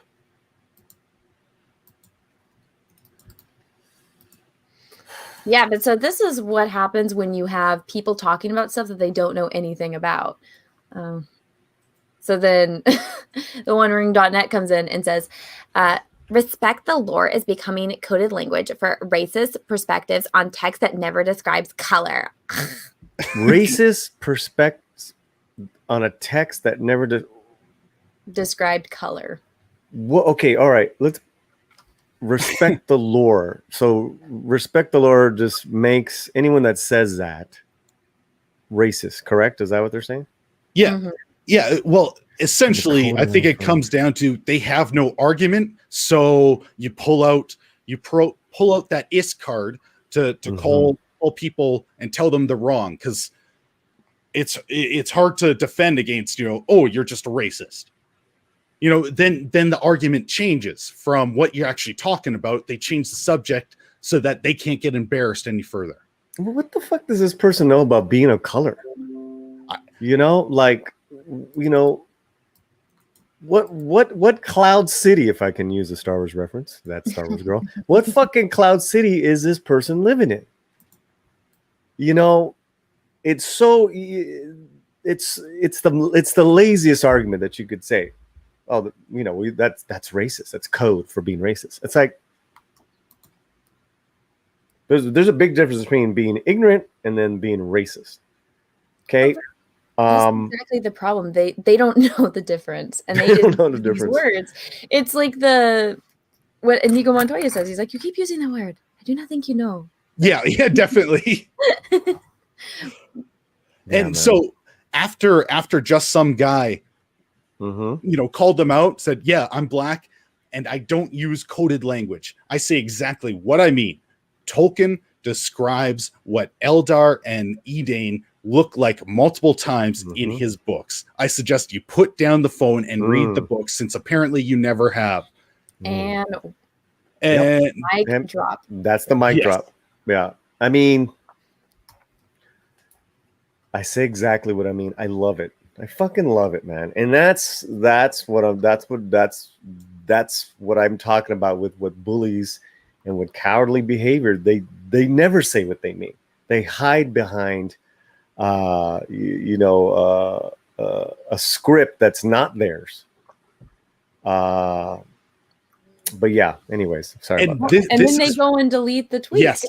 Yeah, but so this is what happens when you have people talking about stuff that they don't know anything about. So then TheOneRing.net comes in and says, respect the lore is becoming coded language for racist perspectives on text that never describes color. Racist perspectives on a text that never described color. Well, okay, all right. Let's respect the lore. So respect the lore just makes anyone that says that racist, correct? Is that what they're saying? Yeah. Mm-hmm. Yeah. Well, essentially, I think it comes down to they have no argument. So you pull out that is card to call people and tell them they're wrong, because it's hard to defend against, you're just a racist. Then the argument changes from what you're actually talking about. They change the subject so that they can't get embarrassed any further. Well, what the fuck does this person know about being of color? What Cloud City, if I can use a Star Wars reference, that's Star Wars Girl. What fucking Cloud City is this person living in? It's so it's the laziest argument that you could say. Oh, that's racist. That's code for being racist. It's like there's a big difference between being ignorant and then being racist. Okay. That's exactly the problem. They don't know the difference, and they don't know the difference. Words. It's like what Inigo Montoya says. He's like, "You keep using that word. I do not think you know." Yeah, definitely. And so after just some guy, called them out, said, "Yeah, I'm black, and I don't use coded language. I say exactly what I mean." Tolkien describes what Eldar and Edain look like multiple times in his books. I suggest you put down the phone and read the book, since apparently you never have. And mic drop. That's the mic drop. Yeah. I mean, I say exactly what I mean. I love it. I fucking love it, man. And that's what I'm talking about with what bullies and with cowardly behavior. They never say what they mean. They hide behind a script that's not theirs. But yeah, anyways, sorry about that. And then they go and delete the tweets. Yes.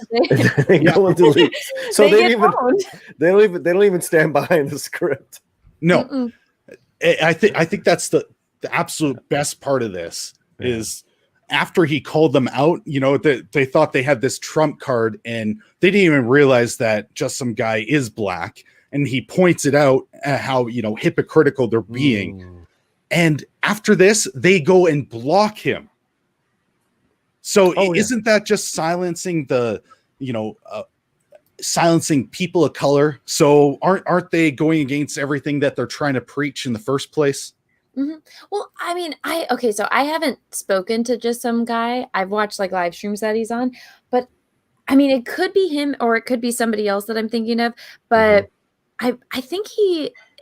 They go and delete. So they don't even stand behind the script. No. I think that's the absolute best part of this is after he called them out, they thought they had this trump card, and they didn't even realize that just some guy is black, and he points it out how hypocritical they're being. And after this, they go and block him. So isn't that just silencing silencing people of color? So aren't they going against everything that they're trying to preach in the first place? Well, I mean, so I haven't spoken to just some guy. I've watched like live streams that he's on, but I mean, it could be him or it could be somebody else that I'm thinking of. But I think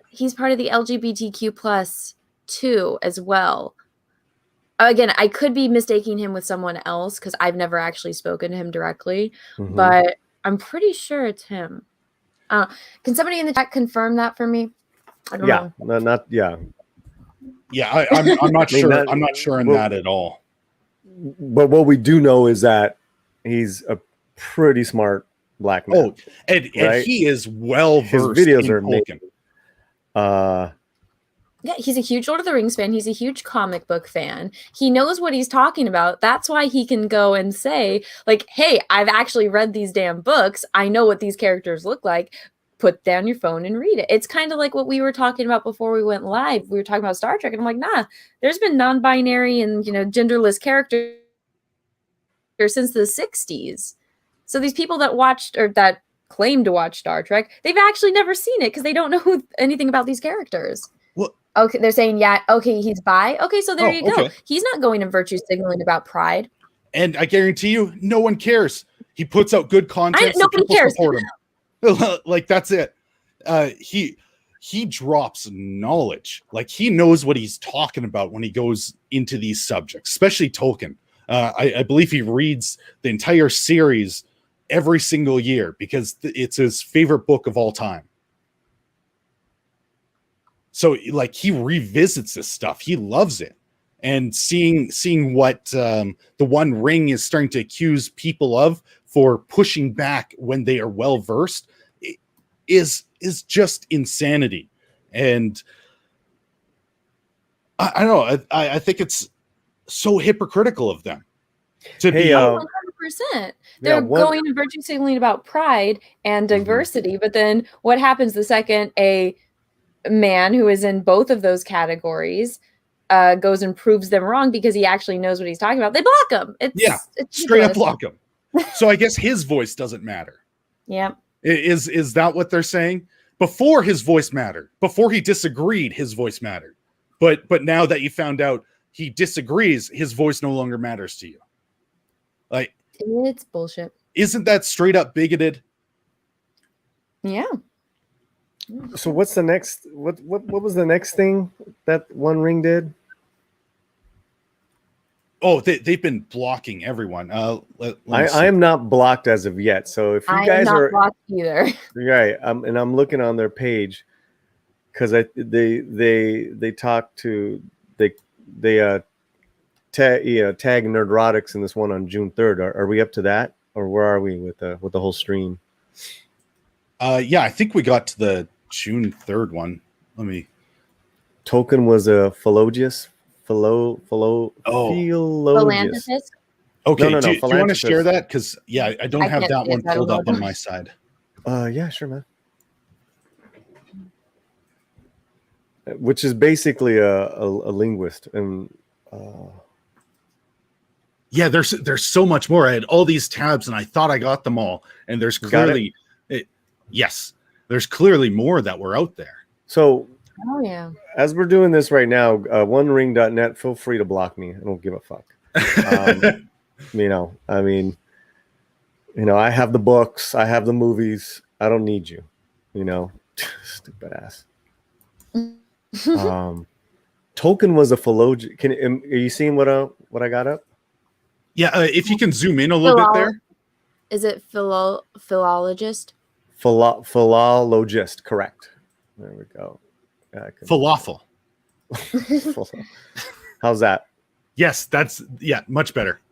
he's part of the LGBTQ plus too as well. Again, I could be mistaking him with someone else because I've never actually spoken to him directly, but I'm pretty sure it's him. Can somebody in the chat confirm that for me? I don't know. Yeah, I'm not sure. I'm not sure on that at all. But what we do know is that he's a pretty smart black man. Oh, and he is well versed. His videos are amazing. Yeah, he's a huge Lord of the Rings fan. He's a huge comic book fan. He knows what he's talking about. That's why he can go and say, like, hey, I've actually read these damn books. I know what these characters look like. Put down your phone and read it. It's kind of like what we were talking about before we went live. We were talking about Star Trek, and I'm like, nah, there's been non-binary and genderless characters since the 60s. So these people that watched or that claim to watch Star Trek, they've actually never seen it because they don't know anything about these characters. Okay, they're saying, he's bi. Okay, so there you go. He's not going and virtue signaling about pride. And I guarantee you, no one cares. He puts out good content. Nobody cares. Like, that's it. He drops knowledge. Like, he knows what he's talking about when he goes into these subjects, especially Tolkien. I believe he reads the entire series every single year because it's his favorite book of all time. So, like, he revisits this stuff. He loves it. And seeing what the One Ring is starting to accuse people of for pushing back when they are well versed is just insanity. And I don't know. I think it's so hypocritical of them to be 100%. They're going and virtue signaling about pride and diversity, but then what happens the second a man who is in both of those categories goes and proves them wrong because he actually knows what he's talking about? They block him. It's straight up block him. So I guess his voice doesn't matter. Yeah. Is that what they're saying? Before, his voice mattered. Before he disagreed, his voice mattered. But now that you found out he disagrees, his voice no longer matters to you. Like, it's bullshit. Isn't that straight up bigoted? Yeah. So what's the next? What was the next thing that One Ring did? Oh, they've been blocking everyone. I am not blocked as of yet. So if you guys are blocked either, right? And I'm looking on their page because they talk to they tag Nerd Roddick in this one on June 3rd. Are we up to that, or where are we with the whole stream? Yeah, I think we got to the June 3rd one. Let me. Tolkien was a philanthropist. Okay, no, do you want to share that? Because I don't have that one pulled up on my side. Yeah, sure, man. Which is basically a linguist, and Yeah, there's so much more. I had all these tabs and I thought I got them all. And there's clearly, yes, there's clearly more that were out there. So, oh yeah, as we're doing this right now, OneRing.net, feel free to block me. I don't give a fuck. I have the books, I have the movies. I don't need you. Stupid ass. Tolkien was a philologian. Are you seeing what I got up? Yeah, if you can zoom in a little bit there. Is it philologist? Philologist, correct. There we go. Falafel. How's that? Yes, much better.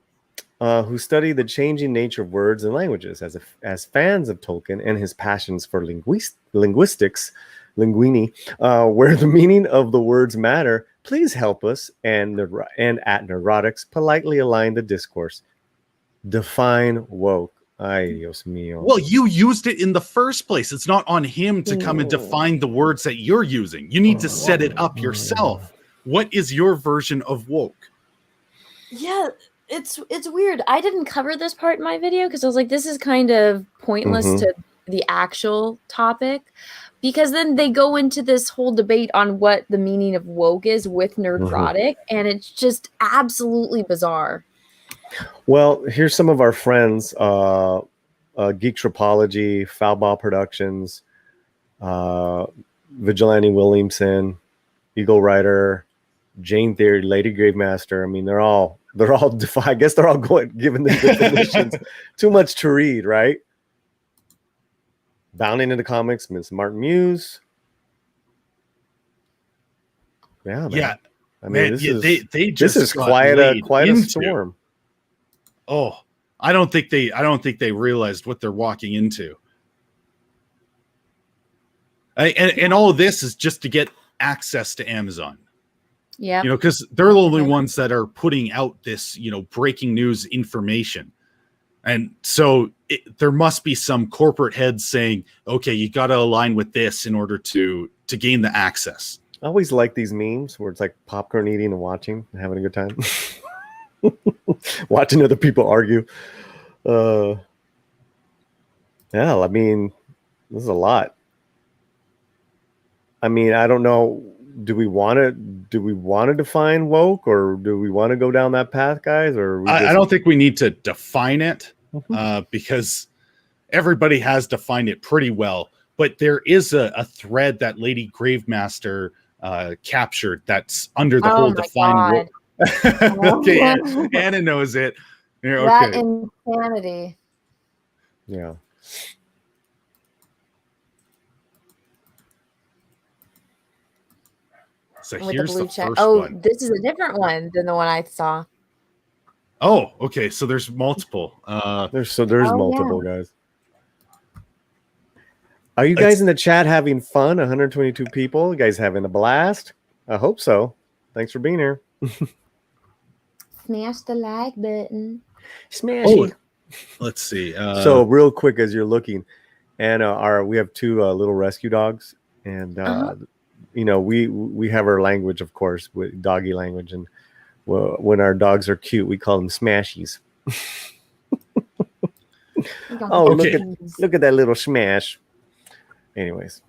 Who study the changing nature of words and languages. As fans of Tolkien and his passions for linguistics, linguini, where the meaning of the words matter, please help us and at Neurotics politely align the discourse. Define woke. Ay, Dios mío. Well, you used it in the first place. It's not on him to come and define the words that you're using. You need to set it up yourself. What is your version of woke? Yeah, it's weird. I didn't cover this part in my video because I was like, this is kind of pointless to the actual topic. Because then they go into this whole debate on what the meaning of woke is with Roddick, and it's just absolutely bizarre. Well, here's some of our friends: Geek Tropology, Foulball Productions, Vigilante Williamson, Eagle Rider, Jane Theory, Lady Gravemaster. I mean, they're all I guess they're all giving the definitions. Too much to read, right? Bounding into comics, Miss Martin Muse. Yeah, man. Yeah. I mean, they just this is quite a storm. Oh, I don't think they realized what they're walking into. And all of this is just to get access to Amazon. Yeah. Because they're the only ones that are putting out this, breaking news information. And so there must be some corporate heads saying, okay, you got to align with this in order to gain the access. I always like these memes where it's like popcorn eating and watching and having a good time. Watching other people argue. Yeah, I mean, this is a lot. I mean, I don't know. Do we want to define woke, or do we want to go down that path, guys? Or I don't think we need to define it because everybody has defined it pretty well. But there is a thread that Lady Gravemaster captured that's under the whole define woke. Okay, Anna knows it. Yeah, that insanity. Yeah. So with here's the blue the check. first Oh, one. This is a different one than the one I saw. Oh, okay. So there's multiple. There's multiple guys. Are you guys in the chat having fun? 122 people. You guys having a blast? I hope so. Thanks for being here. Smash the like button. Smash it. Let's see. So real quick, as you're looking, and we have two little rescue dogs, and we have our language, of course, with doggy language, and when our dogs are cute, we call them smashies. Oh, okay. Look at that little smash. Anyways.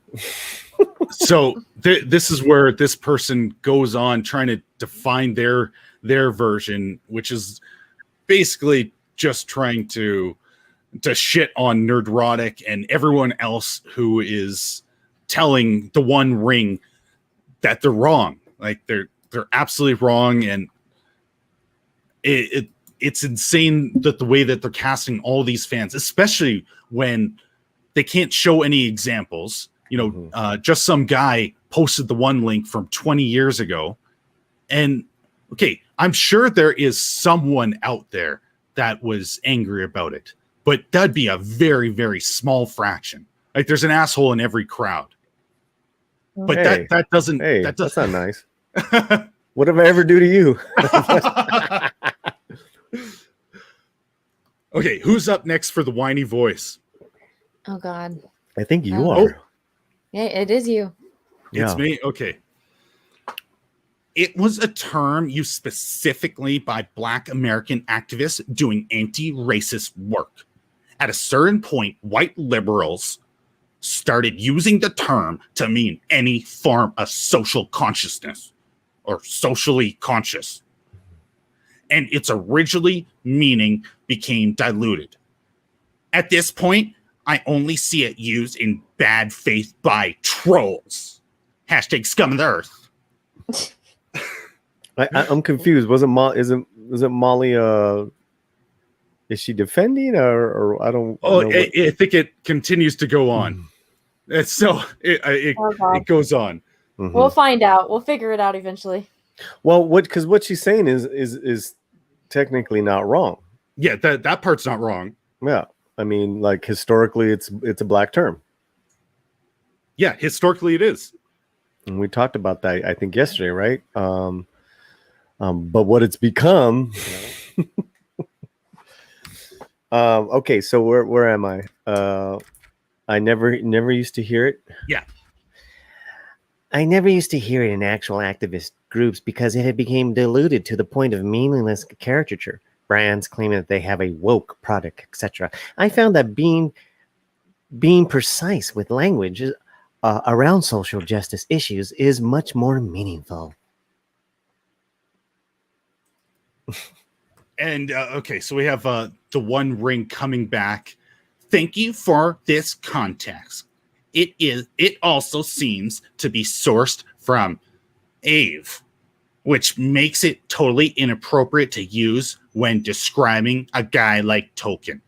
So this is where this person goes on trying to define their version, which is basically just trying to shit on Roddick and everyone else who is telling the TheOneRing that they're wrong. Like they're absolutely wrong, and it's insane that the way that they're casting all these fans, especially when they can't show any examples. Just some guy posted the one link from 20 years ago. And okay, I'm sure there is someone out there that was angry about it, but that'd be a very, very small fraction. Like there's an asshole in every crowd. But that doesn't. That's not nice. What did I ever do to you? Okay, who's up next for the whiny voice? Oh God. I think you are. Yeah, it is you. It's me? Okay. It was a term used specifically by Black American activists doing anti-racist work. At a certain point, white liberals started using the term to mean any form of social consciousness or socially conscious. And its originally meaning became diluted. At this point, I only see it used in bad faith by trolls. Hashtag scum of the earth. I'm confused. Is it Molly? Is she defending or I don't? Oh, I think it continues to go on. So it goes on. Mm-hmm. We'll find out. We'll figure it out eventually. Well, because what she's saying is technically not wrong. Yeah, that part's not wrong. Yeah, I mean, like historically, it's a Black term. Yeah, historically it is. And we talked about that, I think, yesterday, right? But what it's become. Okay, so where am I? I never used to hear it. Yeah. I never used to hear it in actual activist groups because it had become diluted to the point of meaningless caricature. Brands claiming that they have a woke product, etc. I found that being precise with language around social justice issues is much more meaningful. And okay, so we have TheOneRing coming back. Thank you for this context. It also seems to be sourced from Ave, which makes it totally inappropriate to use when describing a guy like Tolkien.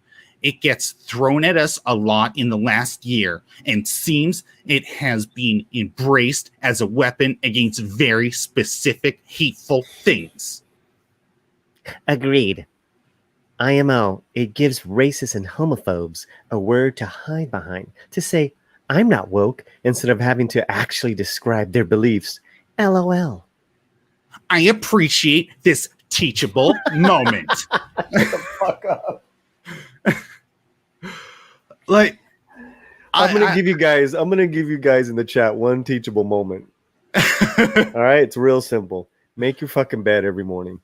It gets thrown at us a lot in the last year and seems it has been embraced as a weapon against very specific hateful things. Agreed. IMO, it gives racists and homophobes a word to hide behind, to say, I'm not woke, instead of having to actually describe their beliefs. LOL. I appreciate this teachable moment. Shut the fuck up. Like, I'm gonna give you guys in the chat one teachable moment. All right, it's real simple. Make your fucking bed every morning.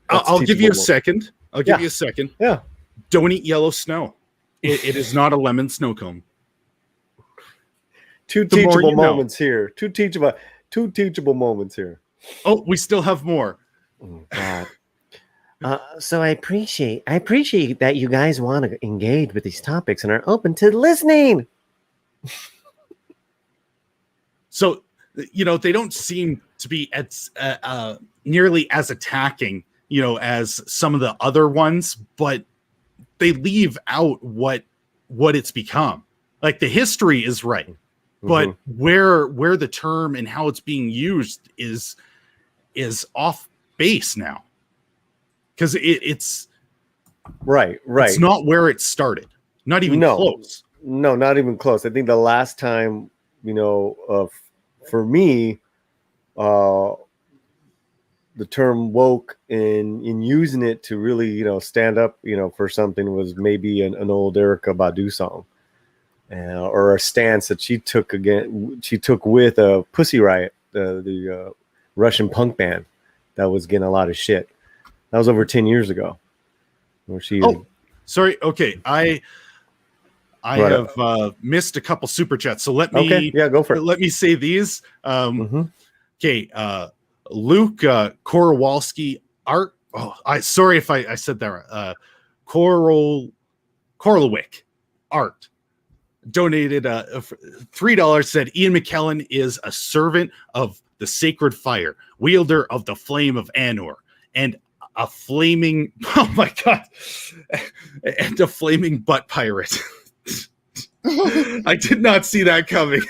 I'll give you a second. I'll give you a second. Yeah. Don't eat yellow snow. It is not a lemon snow cone. Two teachable moments here. Two teachable moments here. Oh, we still have more. Oh, God. So I appreciate that you guys want to engage with these topics and are open to listening. So, they don't seem to be as nearly as attacking, as some of the other ones, but they leave out what it's become. Like, the history is right, but where the term and how it's being used is off base now. Because it's right. It's not where it started. Not even close. No, not even close. I think the last time, for me, the term woke in using it to really, stand up, for something was maybe an old Erykah Badu song, or a stance that she took with a Pussy Riot, the Russian punk band that was getting a lot of shit. That was over 10 years ago. Where she? Oh, sorry. Okay, I have missed a couple super chats, so let me go for it. Let me say these. Okay, Luke Korowalski art. Oh, sorry if I said that. Korlowick art donated $3. Said Ian Mckellen is a servant of the sacred fire, wielder of the flame of Anor, and a flaming, oh my God, and a flaming butt pirate. I did not see that coming.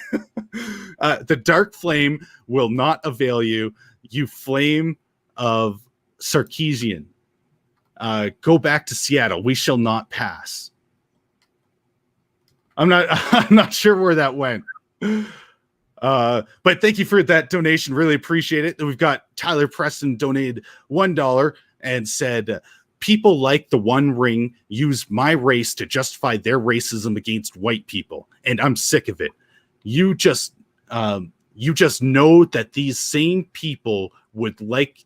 The dark flame will not avail you, you flame of Sarkeesian. Go back to Seattle. We shall not pass. I'm not sure where that went. But thank you for that donation. Really appreciate it. We've got Tyler Preston donated $1 and said, people like TheOneRing use my race to justify their racism against white people, and I'm sick of it. You just you just know that these same people would like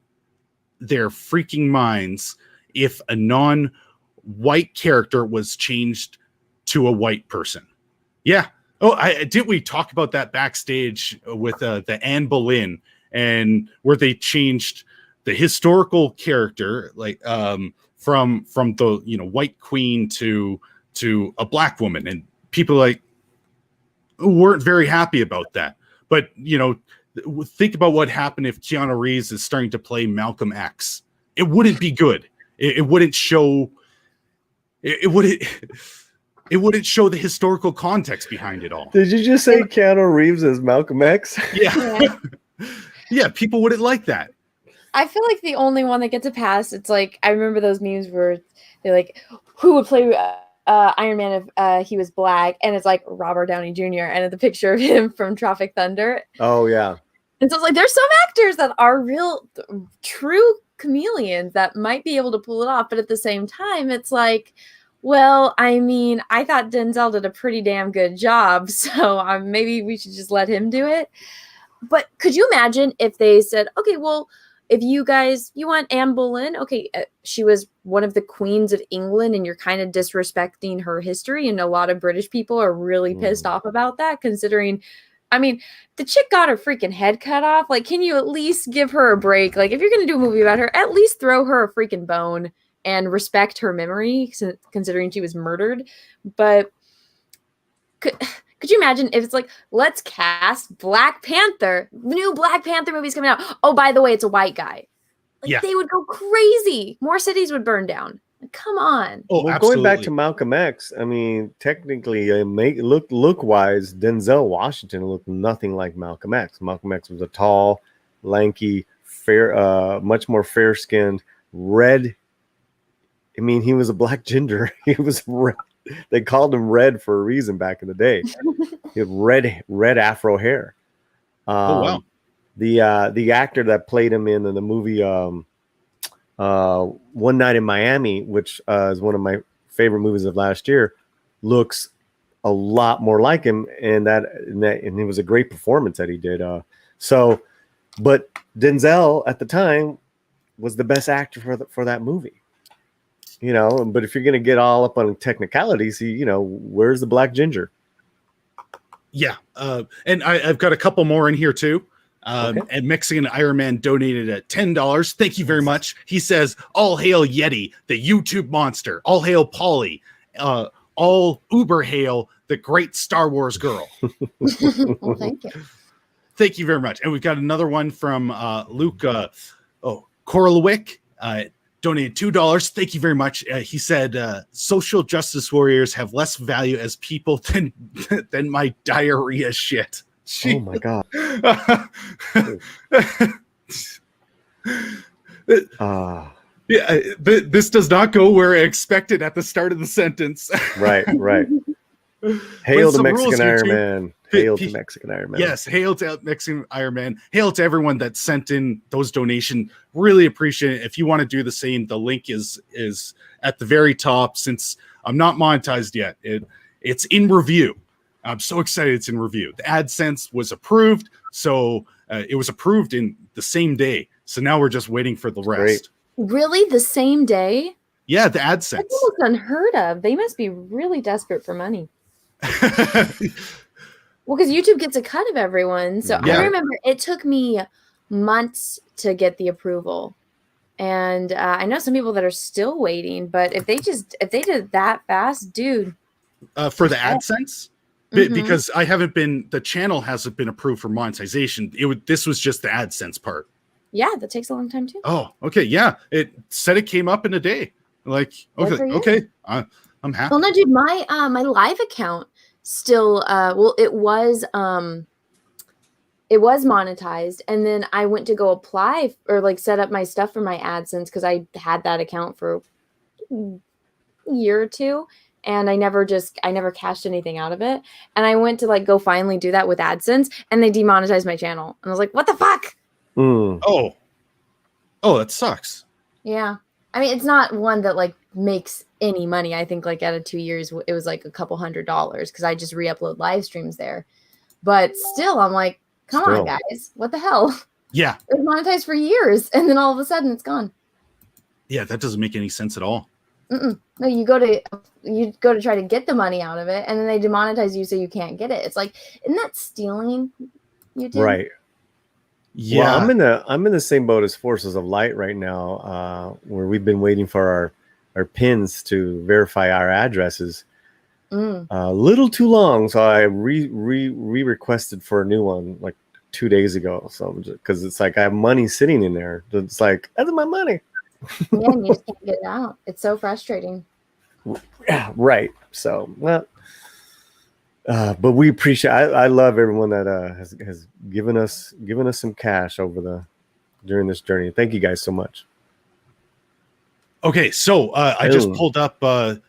their freaking minds if a non-white character was changed to a white person. Yeah. Oh, did we talk about that backstage with the Anne Boleyn, and where they changed the historical character, like from the white queen to a black woman, and people like weren't very happy about that. But think about what happened if Keanu Reeves is starting to play Malcolm X. It wouldn't be good. It wouldn't show. It wouldn't show the historical context behind it all. Did you just say Keanu Reeves as Malcolm X? Yeah. Yeah, people wouldn't like that. I feel like the only one that gets a pass, it's like, I remember those memes where they're like, who would play Iron Man if he was black? And it's like Robert Downey Jr. and the picture of him from Tropic Thunder. Oh, yeah. And so it's like, there's some actors that are real, true chameleons that might be able to pull it off. But at the same time, it's like, well, I mean, I thought Denzel did a pretty damn good job. So maybe we should just let him do it. But could you imagine if they said, okay, well, if you want Anne Boleyn, okay, she was one of the queens of England and you're kind of disrespecting her history. And a lot of British people are really pissed off about that, considering, I mean, the chick got her freaking head cut off. Like, can you at least give her a break? Like, if you're going to do a movie about her, at least throw her a freaking bone and respect her memory, considering she was murdered. But could you imagine if it's like, let's cast Black Panther, new Black Panther movies coming out. Oh, by the way, it's a white guy. Like, yeah. They would go crazy. More cities would burn down. Like, come on. Oh, well, going back to Malcolm X, I mean, technically, look wise, Denzel Washington looked nothing like Malcolm X. Malcolm X was a tall, lanky, fair, much more fair skinned, red. I mean, he was a black ginger. He was red. They called him Red for a reason back in the day. He had red afro hair. Oh wow! The actor that played him in the movie One Night in Miami, which is one of my favorite movies of last year, looks a lot more like him, and it was a great performance that he did. But Denzel at the time was the best actor for that movie. But if you're going to get all up on technicalities, where's the black ginger? Yeah. And I've got a couple more in here too. Okay. And Mexican Iron Man donated at $10. Thank you very much. He says, all hail Yeti, the YouTube monster. All hail Polly. All uber hail the great Star Wars girl. Well, thank you. Thank you very much. And we've got another one from Luke Korlewick. Donated $2. Thank you very much. He said, social justice warriors have less value as people than my diarrhea shit. Oh my God. Yeah, this does not go where I expected at the start of the sentence. Right. Hail the Mexican Iron Man. Hail to Mexican Iron Man. Yes, hail to Mexican Iron Man. Hail to everyone that sent in those donations. Really appreciate it. If you want to do the same, the link is at the very top. Since I'm not monetized yet, it's in review. I'm so excited it's in review. The AdSense was approved, so it was approved in the same day. So now we're just waiting for the rest. Great. Really, the same day? Yeah, the AdSense. That's almost unheard of. They must be really desperate for money. Well, because YouTube gets a cut of everyone. So yeah. I remember it took me months to get the approval. And I know some people that are still waiting, but if they did that fast, dude. For the AdSense? Because the channel hasn't been approved for monetization. This was just the AdSense part. Yeah, that takes a long time too. Oh, okay. Yeah. It said it came up in a day. Like, okay. I'm happy. Well, no, dude, my live account still it was monetized, and then I went to go apply or like set up my stuff for my AdSense because I had that account for a year or two, and I never cashed anything out of it. And I went to like go finally do that with AdSense, and they demonetized my channel. And I was like, what the fuck? Oh, that sucks. Yeah. I mean, it's not one that like makes any money. I think like out of 2 years, it was like a couple $100 because I just re-upload live streams there. But still, I'm like, Come Still. on, guys. What the hell? Yeah. It was monetized for years, and then all of a sudden it's gone. Yeah, that doesn't make any sense at all. No, you go to try to get the money out of it, and then they demonetize you so you can't get it. It's like, isn't that stealing YouTube? Right. Yeah. Well, I'm in the same boat as Forces of Light right now, where we've been waiting for our pins to verify our addresses. A little too long, so I requested for a new one like 2 days ago. So because it's like I have money sitting in there, it's like that's my money. Yeah, and you just can't get it out. It's so frustrating. Yeah, right. So well, but we appreciate. I love everyone that has given us some cash during this journey. Thank you guys so much. Okay, so I just pulled up the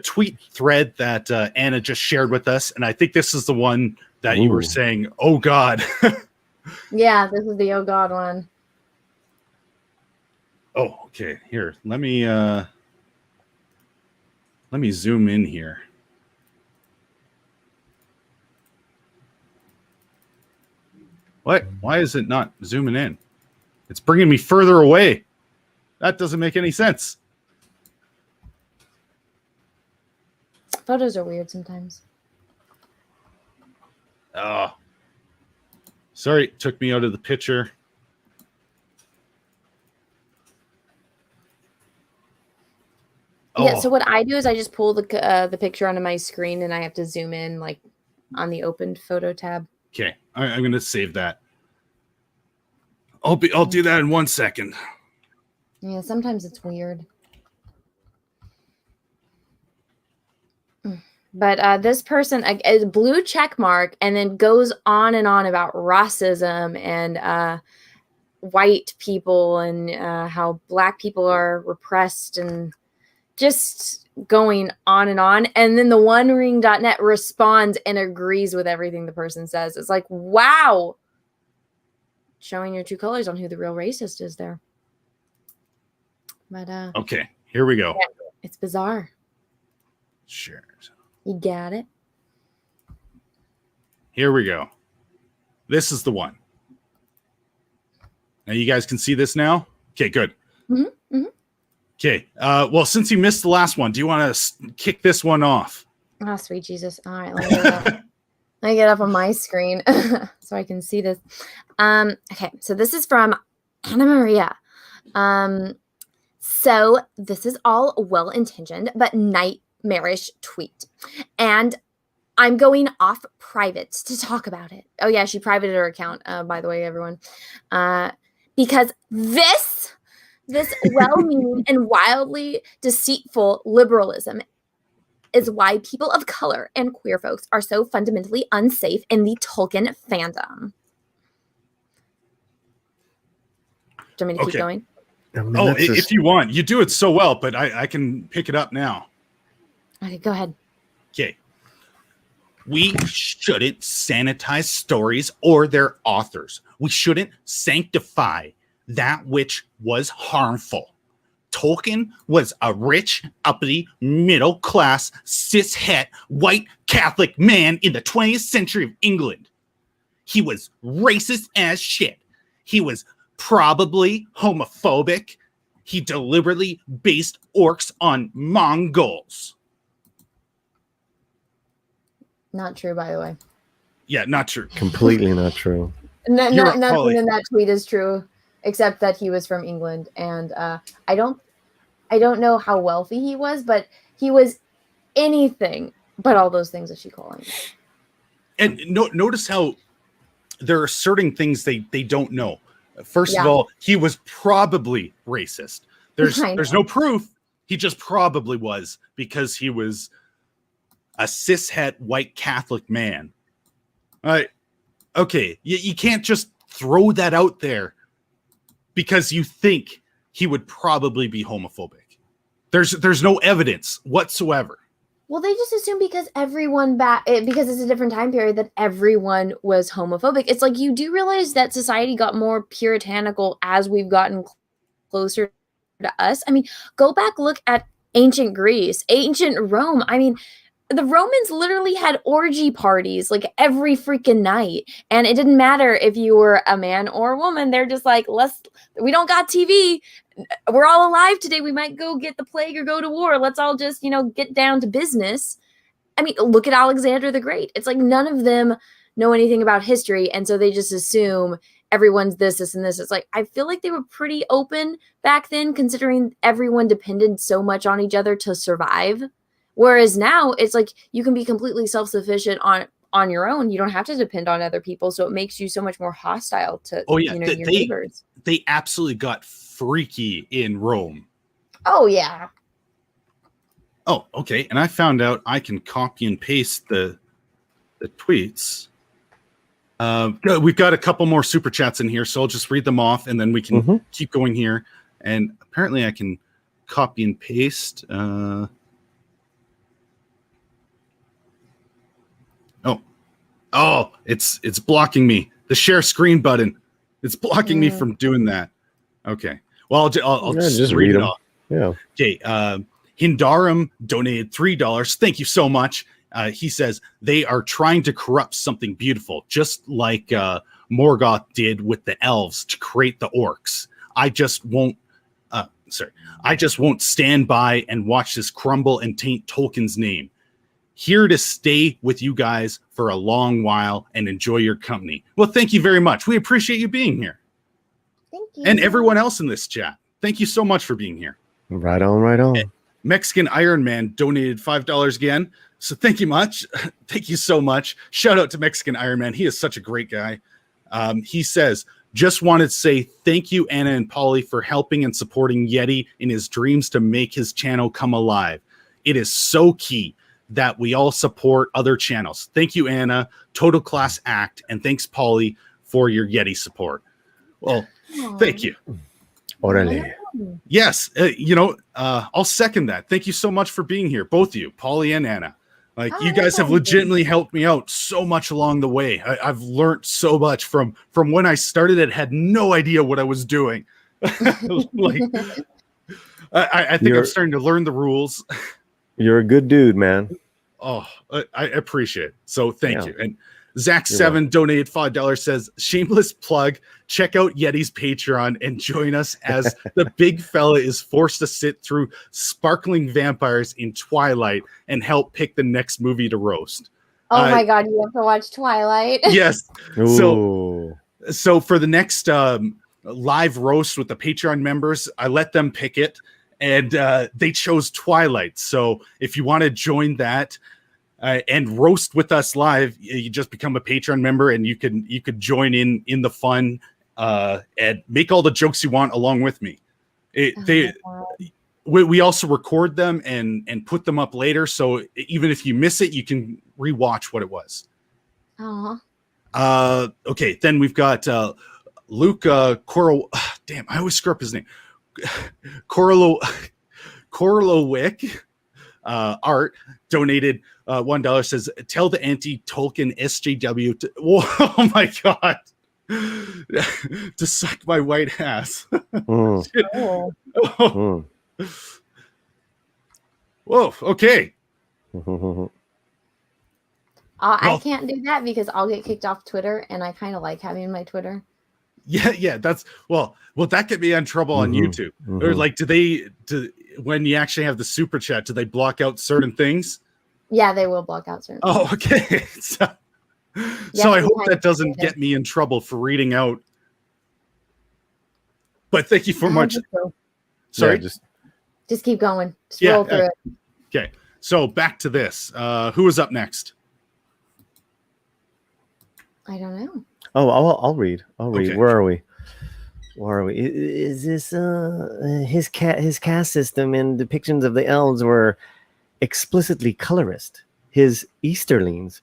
tweet thread that Anna just shared with us, and I think this is the one that you were saying, "Oh God." Yeah, this is the oh God one. Oh, okay. Here, let me zoom in here. What? Why is it not zooming in? It's bringing me further away. That doesn't make any sense. Photos are weird sometimes. Oh, sorry, it took me out of the picture. Yeah, so what I do is I just pull the picture onto my screen, and I have to zoom in like on the opened photo tab. Okay, I'm going to save that. I'll do that in 1 second. Yeah, sometimes it's weird. But this person, a blue check mark, and then goes on and on about racism and white people and how black people are repressed and just going on and on. And then the TheOneRing.net responds and agrees with everything the person says. It's like, wow. Showing your true colors on who the real racist is there. But okay, here we go. Yeah, it's bizarre. Sure. You got it. Here we go. This is the one. Now you guys can see this now? Okay, good. Okay. Well, since you missed the last one, do you want to kick this one off? Oh, sweet Jesus. All right, let me get it up. Let me get up on my screen so I can see this. Okay, so this is from Anna Maria. So this is all well-intentioned, but nightmarish tweet. And I'm going off private to talk about it. Oh, yeah, she privated her account, by the way, everyone. Because this well-meaning and wildly deceitful liberalism is why people of color and queer folks are so fundamentally unsafe in the Tolkien fandom. Do you want me to keep going? Oh, if you want. You do it so well, but I can pick it up now. Okay, go ahead. Okay. We shouldn't sanitize stories or their authors. We shouldn't sanctify that which was harmful. Tolkien was a rich, uppity, middle-class, cis-het, white Catholic man in the 20th century of England. He was racist as shit. He was probably homophobic. He deliberately based orcs on Mongols. Not true, by the way. Yeah, not true. Completely not true. Nothing in that tweet is true, except that he was from England, and I don't know how wealthy he was, but he was anything but all those things that she called him. And notice how they're asserting things they don't know. First of all, he was probably racist. There's no proof. He just probably was because he was a cishet white Catholic man. All right. Okay. You can't just throw that out there because you think he would probably be homophobic. There's no evidence whatsoever. Well, they just assume because because it's a different time period that everyone was homophobic. It's like, you do realize that society got more puritanical as we've gotten closer to us. I mean, go back, look at ancient Greece, ancient Rome. I mean, the Romans literally had orgy parties like every freaking night. And it didn't matter if you were a man or a woman. They're just like, we don't got TV. We're all alive today. We might go get the plague or go to war. Let's all just, get down to business. I mean, look at Alexander the Great. It's like none of them know anything about history. And so they just assume everyone's this, and this. It's like, I feel like they were pretty open back then, considering everyone depended so much on each other to survive. Whereas now it's like you can be completely self-sufficient on your own. You don't have to depend on other people. So it makes you so much more hostile to your neighbors. They absolutely got freaky in Rome. Oh, yeah. Oh, okay. And I found out I can copy and paste the tweets. We've got a couple more super chats in here, so I'll just read them off and then we can keep going here. And apparently I can copy and paste. Oh, it's blocking me. The share screen button. It's blocking me from doing that. Okay. Well, I'll just read it off. Yeah. Okay. Hindarum donated $3. Thank you so much. He says they are trying to corrupt something beautiful, just like Morgoth did with the elves to create the orcs. I just won't stand by and watch this crumble and taint Tolkien's name. Here to stay with you guys for a long while and enjoy your company. Well, thank you very much. We appreciate you being here. Thank you. And everyone else in this chat. Thank you so much for being here. Right on, right on. Mexican Iron Man donated $5 again. So thank you much. Thank you so much. Shout out to Mexican Iron Man. He is such a great guy. He says, just wanted to say thank you, Anna and Polly, for helping and supporting Yeti in his dreams to make his channel come alive. It is so key that we all support other channels. Thank you, Anna. Total class act. And thanks, Polly, for your Yeti support. Well, thank you. Orale. Yes. I'll second that. Thank you so much for being here. Both of you, Polly and Anna. You guys have legitimately helped me out so much along the way. I've learned so much from when I started and had no idea what I was doing. I think I'm starting to learn the rules. You're a good dude, man. Oh, I appreciate it. So thank you. And Zach7 donated $5, says, shameless plug, check out Yeti's Patreon and join us as the big fella is forced to sit through sparkling vampires in Twilight and help pick the next movie to roast. Oh my God, you have to watch Twilight. Yes. Ooh. So for the next live roast with the Patreon members, I let them pick it. And they chose Twilight. So if you want to join that and roast with us live, you just become a Patreon member and you could join in the fun and make all the jokes you want along with me. We also record them and put them up later. So even if you miss it, you can rewatch what it was. Okay, then we've got Luke Coral. Damn, I always screw up his name. Corlowick Art donated $1, says, tell the anti-Tolkien SJW to, oh my God, to suck my white ass. Oh. Whoa, okay. I can't do that because I'll get kicked off Twitter, and I kind of like having my Twitter. Yeah, that's well, that could be in trouble on YouTube. Or when you actually have the super chat, do they block out certain things? Yeah, they will block out certain things. Okay. So I hope that doesn't get me in trouble for reading out. But thank you for much. Sorry, Yeah, just keep going. Just roll through it. Okay. So back to this. Who is up next? I don't know. Oh, I'll read. Okay. Where are we? Is this his caste system and depictions of the elves were explicitly colorist? His Easterlings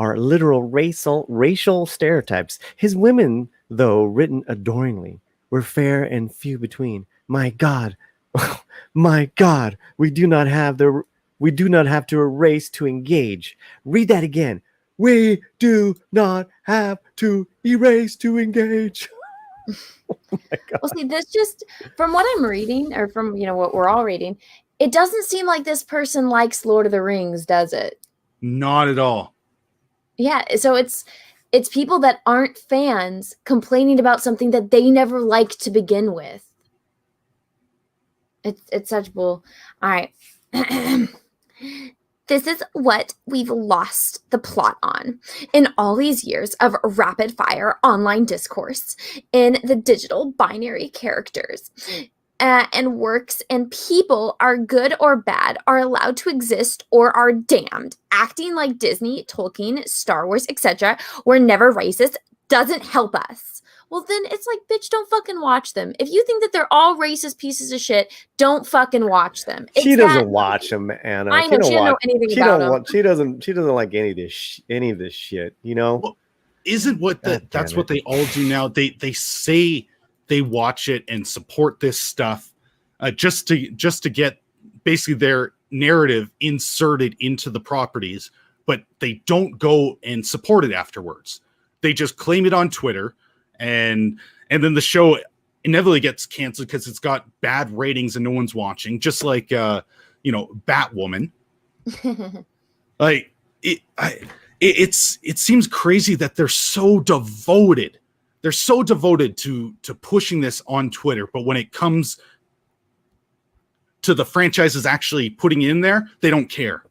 are literal racial stereotypes. His women, though written adoringly, were fair and few between. My God, my God, we do not have to erase to engage. Read that again. We do not have to erase to engage. Oh my God. Well, see, this just from what I'm reading, or from what we're all reading, it doesn't seem like this person likes Lord of the Rings, does it? Not at all. Yeah, so it's people that aren't fans complaining about something that they never liked to begin with. It's such bull. All right. This is what we've lost the plot on in all these years of rapid fire online discourse in the digital binary characters. And works and people are good or bad, are allowed to exist or are damned. Acting like Disney, Tolkien, Star Wars, etc. were never racist doesn't help us. Well, then it's like, bitch, don't fucking watch them. If you think that they're all racist pieces of shit, don't fucking watch them. She doesn't watch them, Anna. I know, she doesn't know anything about them. She doesn't like any of this shit, you know? Well, isn't that's what they all do now? They say they watch it and support this stuff just to get basically their narrative inserted into the properties, but they don't go and support it afterwards. They just claim it on Twitter, and then the show inevitably gets canceled because it's got bad ratings and no one's watching. Just like Batwoman. Like it seems crazy that they're so devoted. They're so devoted to pushing this on Twitter, but when it comes to the franchises actually putting it in there, they don't care.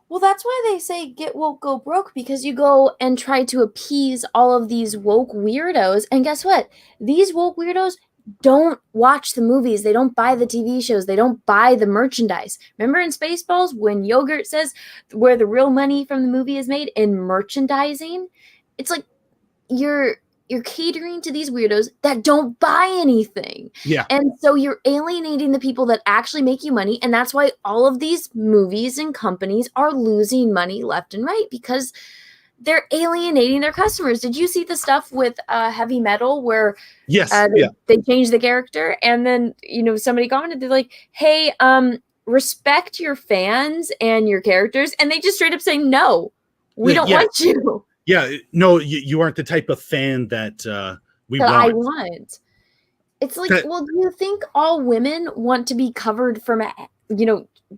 Well, that's why they say get woke, go broke, because you go and try to appease all of these woke weirdos. And guess what? These woke weirdos don't watch the movies. They don't buy the TV shows. They don't buy the merchandise. Remember in Spaceballs when Yogurt says where the real money from the movie is made? In merchandising? It's like you're catering to these weirdos that don't buy anything. Yeah. And so you're alienating the people that actually make you money. And that's why all of these movies and companies are losing money left and right, because they're alienating their customers. Did you see the stuff with Heavy Metal where they changed the character? And then, somebody commented, they're like, hey, respect your fans and your characters. And they just straight up say, no, we don't want you. Yeah, no, you aren't the type of fan that we want. I want. It's like, well, do you think all women want to be covered from,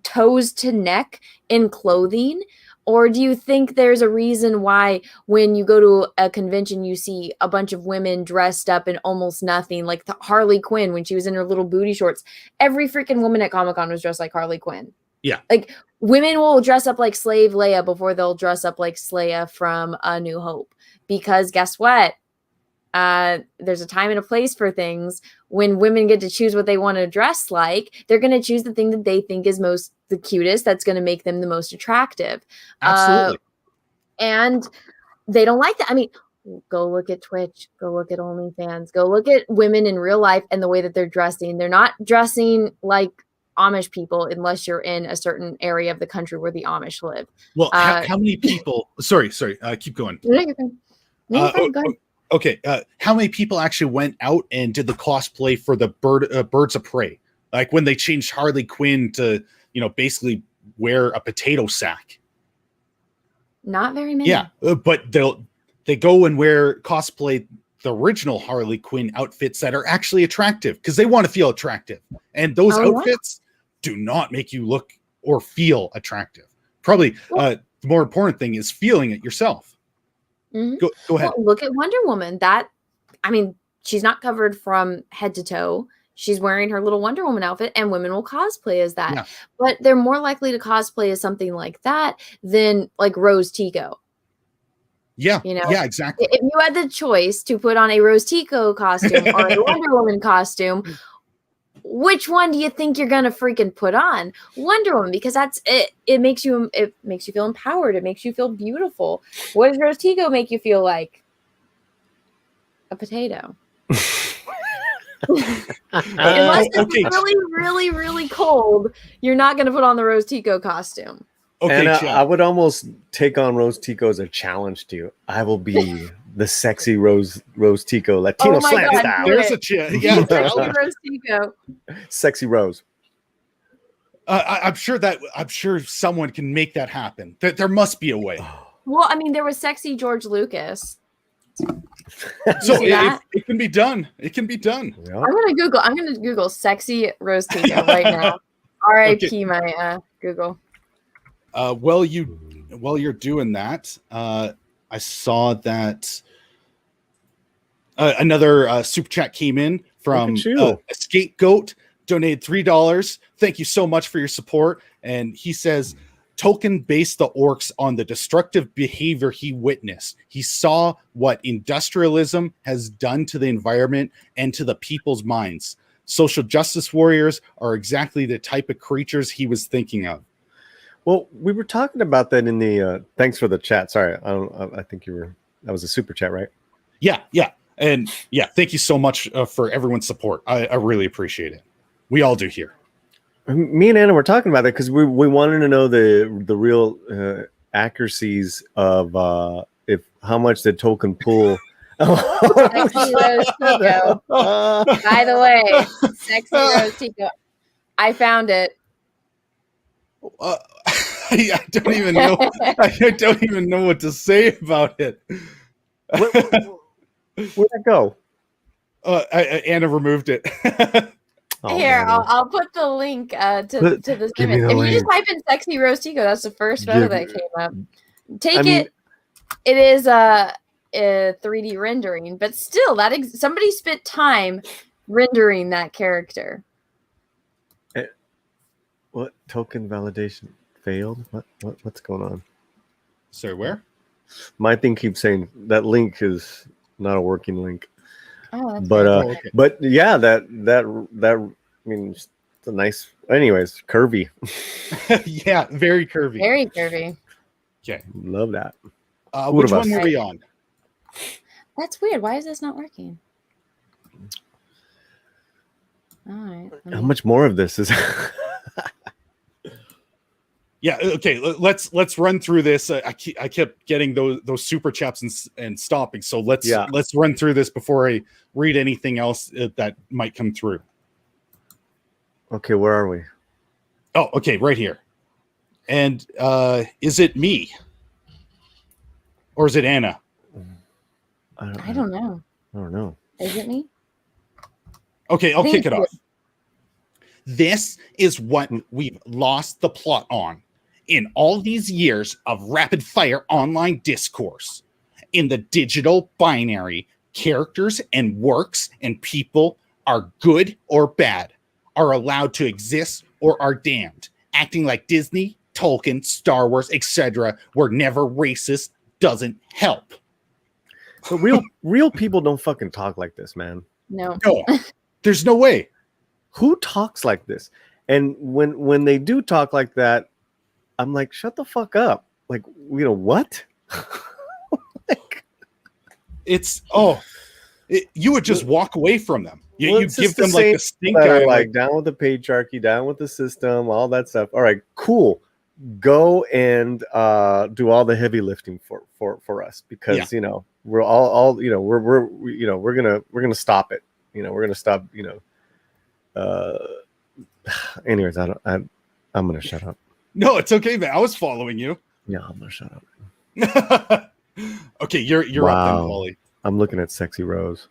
toes to neck in clothing? Or do you think there's a reason why when you go to a convention, you see a bunch of women dressed up in almost nothing, like Harley Quinn when she was in her little booty shorts? Every freaking woman at Comic-Con was dressed like Harley Quinn. Yeah. Like, women will dress up like Slave Leia before they'll dress up like Sleia from A New Hope. Because guess what? There's a time and a place for things. When women get to choose what they want to dress like, they're going to choose the thing that they think is the cutest, that's going to make them the most attractive. Absolutely. And they don't like that. I mean, go look at Twitch, go look at OnlyFans, go look at women in real life and the way that they're dressing. They're not dressing like Amish people unless you're in a certain area of the country where the Amish live. Well, how many people? Sorry. Keep going. No, you're fine. No, you're fine. Go ahead. Okay. How many people actually went out and did the cosplay for the Birds of Prey? Like when they changed Harley Quinn to, basically wear a potato sack. Not very many. Yeah, but they go and cosplay the original Harley Quinn outfits that are actually attractive because they want to feel attractive, and those outfits do not make you look or feel attractive. Probably the more important thing is feeling it yourself. Mm-hmm. Go ahead. Well, look at Wonder Woman. She's not covered from head to toe. She's wearing her little Wonder Woman outfit, and women will cosplay as that. Yeah. But they're more likely to cosplay as something like that than like Rose Tico. Yeah, yeah, exactly. If you had the choice to put on a Rose Tico costume or a Wonder Woman costume, which one do you think you're gonna freaking put on? Wonder Woman, because that's it. It makes you feel empowered. It makes you feel beautiful. What does Rose Tico make you feel like? A potato. Unless it's really, really, really cold, you're not gonna put on the Rose Tico costume. Okay, and I would almost take on Rose Tico as a challenge to you. I will be the sexy Rose Tico Latino slam style. There's a chance. Yeah, sexy Rose Tico. Sexy Rose. I'm sure someone can make that happen. There must be a way. Well, there was sexy George Lucas. So see that? it can be done. It can be done. Yeah. I'm gonna Google sexy Rose Tico right now. R.I.P. Okay. my Google. While you're doing that, I saw that another super chat came in from Scapegoat, donated $3. Thank you so much for your support. And he says, Tolkien based the orcs on the destructive behavior he witnessed. He saw what industrialism has done to the environment and to the people's minds. Social justice warriors are exactly the type of creatures he was thinking of. Well, we were talking about that in the thanks for the chat. Sorry, I think that was a super chat, right? Yeah. And yeah, thank you so much for everyone's support. I really appreciate it. We all do here. Me and Anna were talking about that because we wanted to know the real accuracies of how much did Tolkien pull. Sexy Rose Tico. By the way, sexy Rose Tico. I found it. I don't even know. I don't even know what to say about it. Where'd that go? Anna removed it. Oh, Here, man. I'll put the link to this give me image. the If you just link. type in "sexy Rose Tico," that's the first photo Give that me- came up. I mean- It is a 3D rendering, but still, somebody spent time rendering that character. What Tolkien validation failed? What's going on? Sorry, where? My thing keeps saying that link is not a working link. Oh, that's But weird. okay. but yeah, that I mean, it's a nice. Anyways, curvy. Yeah, very curvy. Very curvy. Okay. Love that. Which of one us? were we on? That's weird. Why is this not working? All right. How much more of this is? Yeah. Okay. Let's run through this. I kept getting those super chats and stopping. So let's run through this before I read anything else that might come through. Okay, where are we? Oh, okay, right here. And is it me? Or is it Anna? I don't know. I don't know. Is it me? Okay, I'll kick it Thank off. This is what we've lost the plot on in all these years of rapid fire online discourse. In the digital binary, characters and works and people are good or bad, are allowed to exist or are damned. Acting like Disney, Tolkien, Star Wars, etc. were never racist doesn't help. But real people don't fucking talk like this, man. No. No, there's no way. Who talks like this? And when they do talk like that, I'm like, shut the fuck up. Like, what? You would just walk away from them. You It's give just the them like same the stink that are eye. like down with the patriarchy, down with the system, all that stuff. All right, cool. Go and do all the heavy lifting for us because we're all we're gonna stop it. We're gonna stop. Anyways, I'm gonna shut up. No, it's okay, man. I was following you. Yeah, I'm gonna shut up. Okay, you're up then, Polly. I'm looking at Sexy Rose.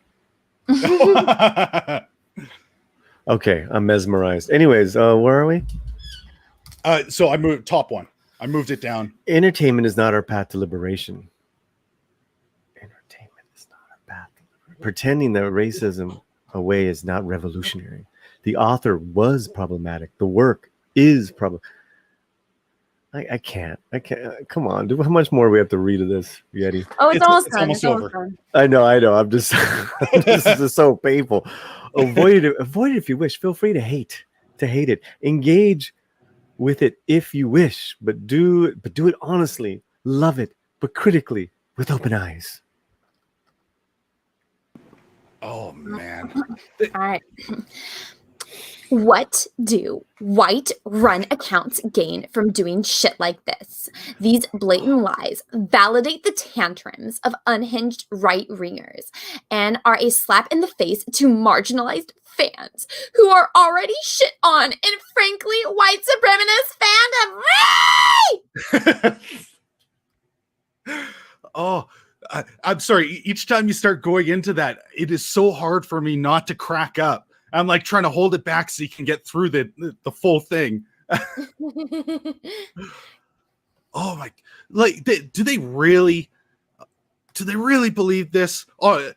Okay, I'm mesmerized. Anyways, where are we? So I moved top one. I moved it down. Entertainment is not our path to liberation. Entertainment is not our path. Pretending that racism away is not revolutionary. The author was problematic. The work is problematic. I can't. Come on, dude. How much more we have to read of this, Yeti? Oh, it's almost it's done. almost It's almost over. done. I know. I'm just. This is just so painful. Avoid it if you wish. Feel free to hate it. Engage with it if you wish, but do it honestly. Love it, but critically, with open eyes. Oh man. All right. What do white run accounts gain from doing shit like this? These blatant lies validate the tantrums of unhinged right ringers and are a slap in the face to marginalized fans who are already shit on in frankly white supremacist fandom. Oh, I'm sorry. Each time you start going into that, it is so hard for me not to crack up. I'm like trying to hold it back so you can get through the full thing. Oh my! Like, do they really believe this? Oh,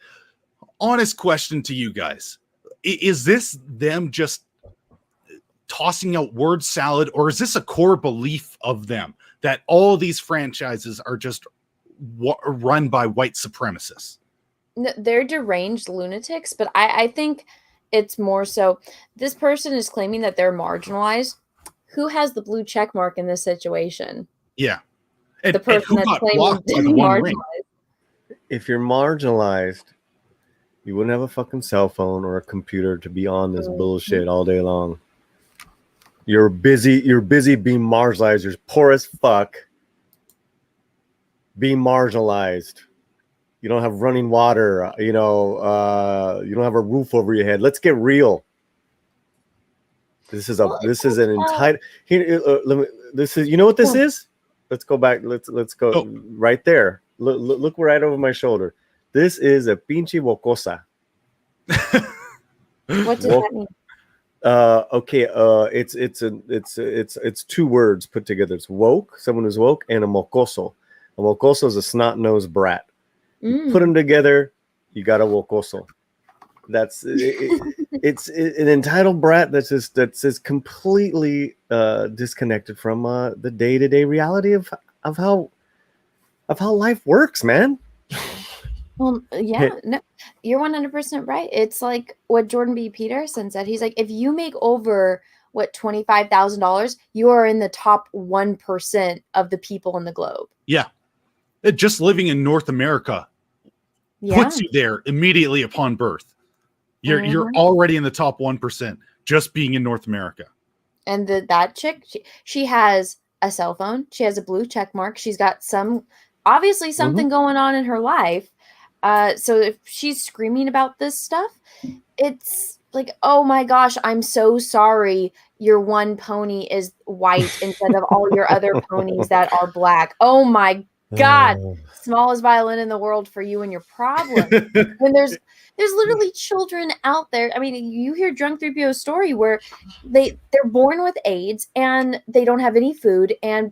honest question to you guys: is this them just tossing out word salad, or is this a core belief of them that all these franchises are just run by white supremacists? No, they're deranged lunatics, but I think it's more so this person is claiming that they're marginalized. Who has the blue check mark in this situation? Yeah. And, the person that's claiming to be marginalized. If you're marginalized, you wouldn't have a fucking cell phone or a computer to be on this bullshit all day long. You're busy being marginalized. You're poor as fuck. Being marginalized. You don't have running water. You don't have a roof over your head. Let's get real. This is an entitled. This is, you know what this is? Let's go back. Let's go right there. Look right over my shoulder. This is a pinche wocosa. What does that mean? Okay. It's two words put together. It's woke, someone who's woke, and a mocoso. A mocoso is a snot-nosed brat. You put them together, you got a wocoso. It's an entitled brat that's just completely disconnected from the day-to-day reality of how life works, man. Well, yeah, no, you're 100% right. It's like what Jordan B. Peterson said. He's like, if you make over $25,000, you are in the top 1% of the people in the globe. Yeah, just living in North America puts you there immediately upon birth. You're already in the top 1% just being in North America. And that chick, she has a cell phone. She has a blue check mark. She's got obviously something going on in her life. So if she's screaming about this stuff, it's like, oh my gosh, I'm so sorry. Your one pony is white instead of all your other ponies that are black. Oh my God, smallest violin in the world for you and your problem. When there's literally children out there. I mean, you hear Drunk 3PO's story where they're born with AIDS and they don't have any food, and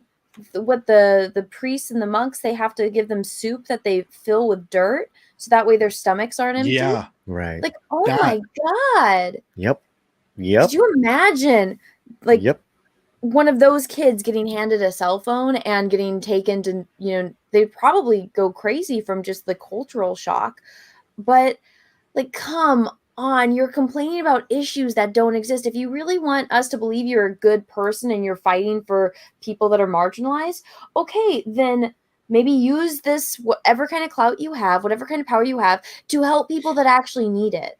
what the priests and the monks, they have to give them soup that they fill with dirt so that way their stomachs aren't empty. Yeah, right. Like, oh my God. Yep. Did you imagine one of those kids getting handed a cell phone and getting taken to, they'd probably go crazy from just the cultural shock. But like, come on, you're complaining about issues that don't exist. If you really want us to believe you're a good person and you're fighting for people that are marginalized, okay, then maybe use this, whatever kind of clout you have, whatever kind of power you have, to help people that actually need it.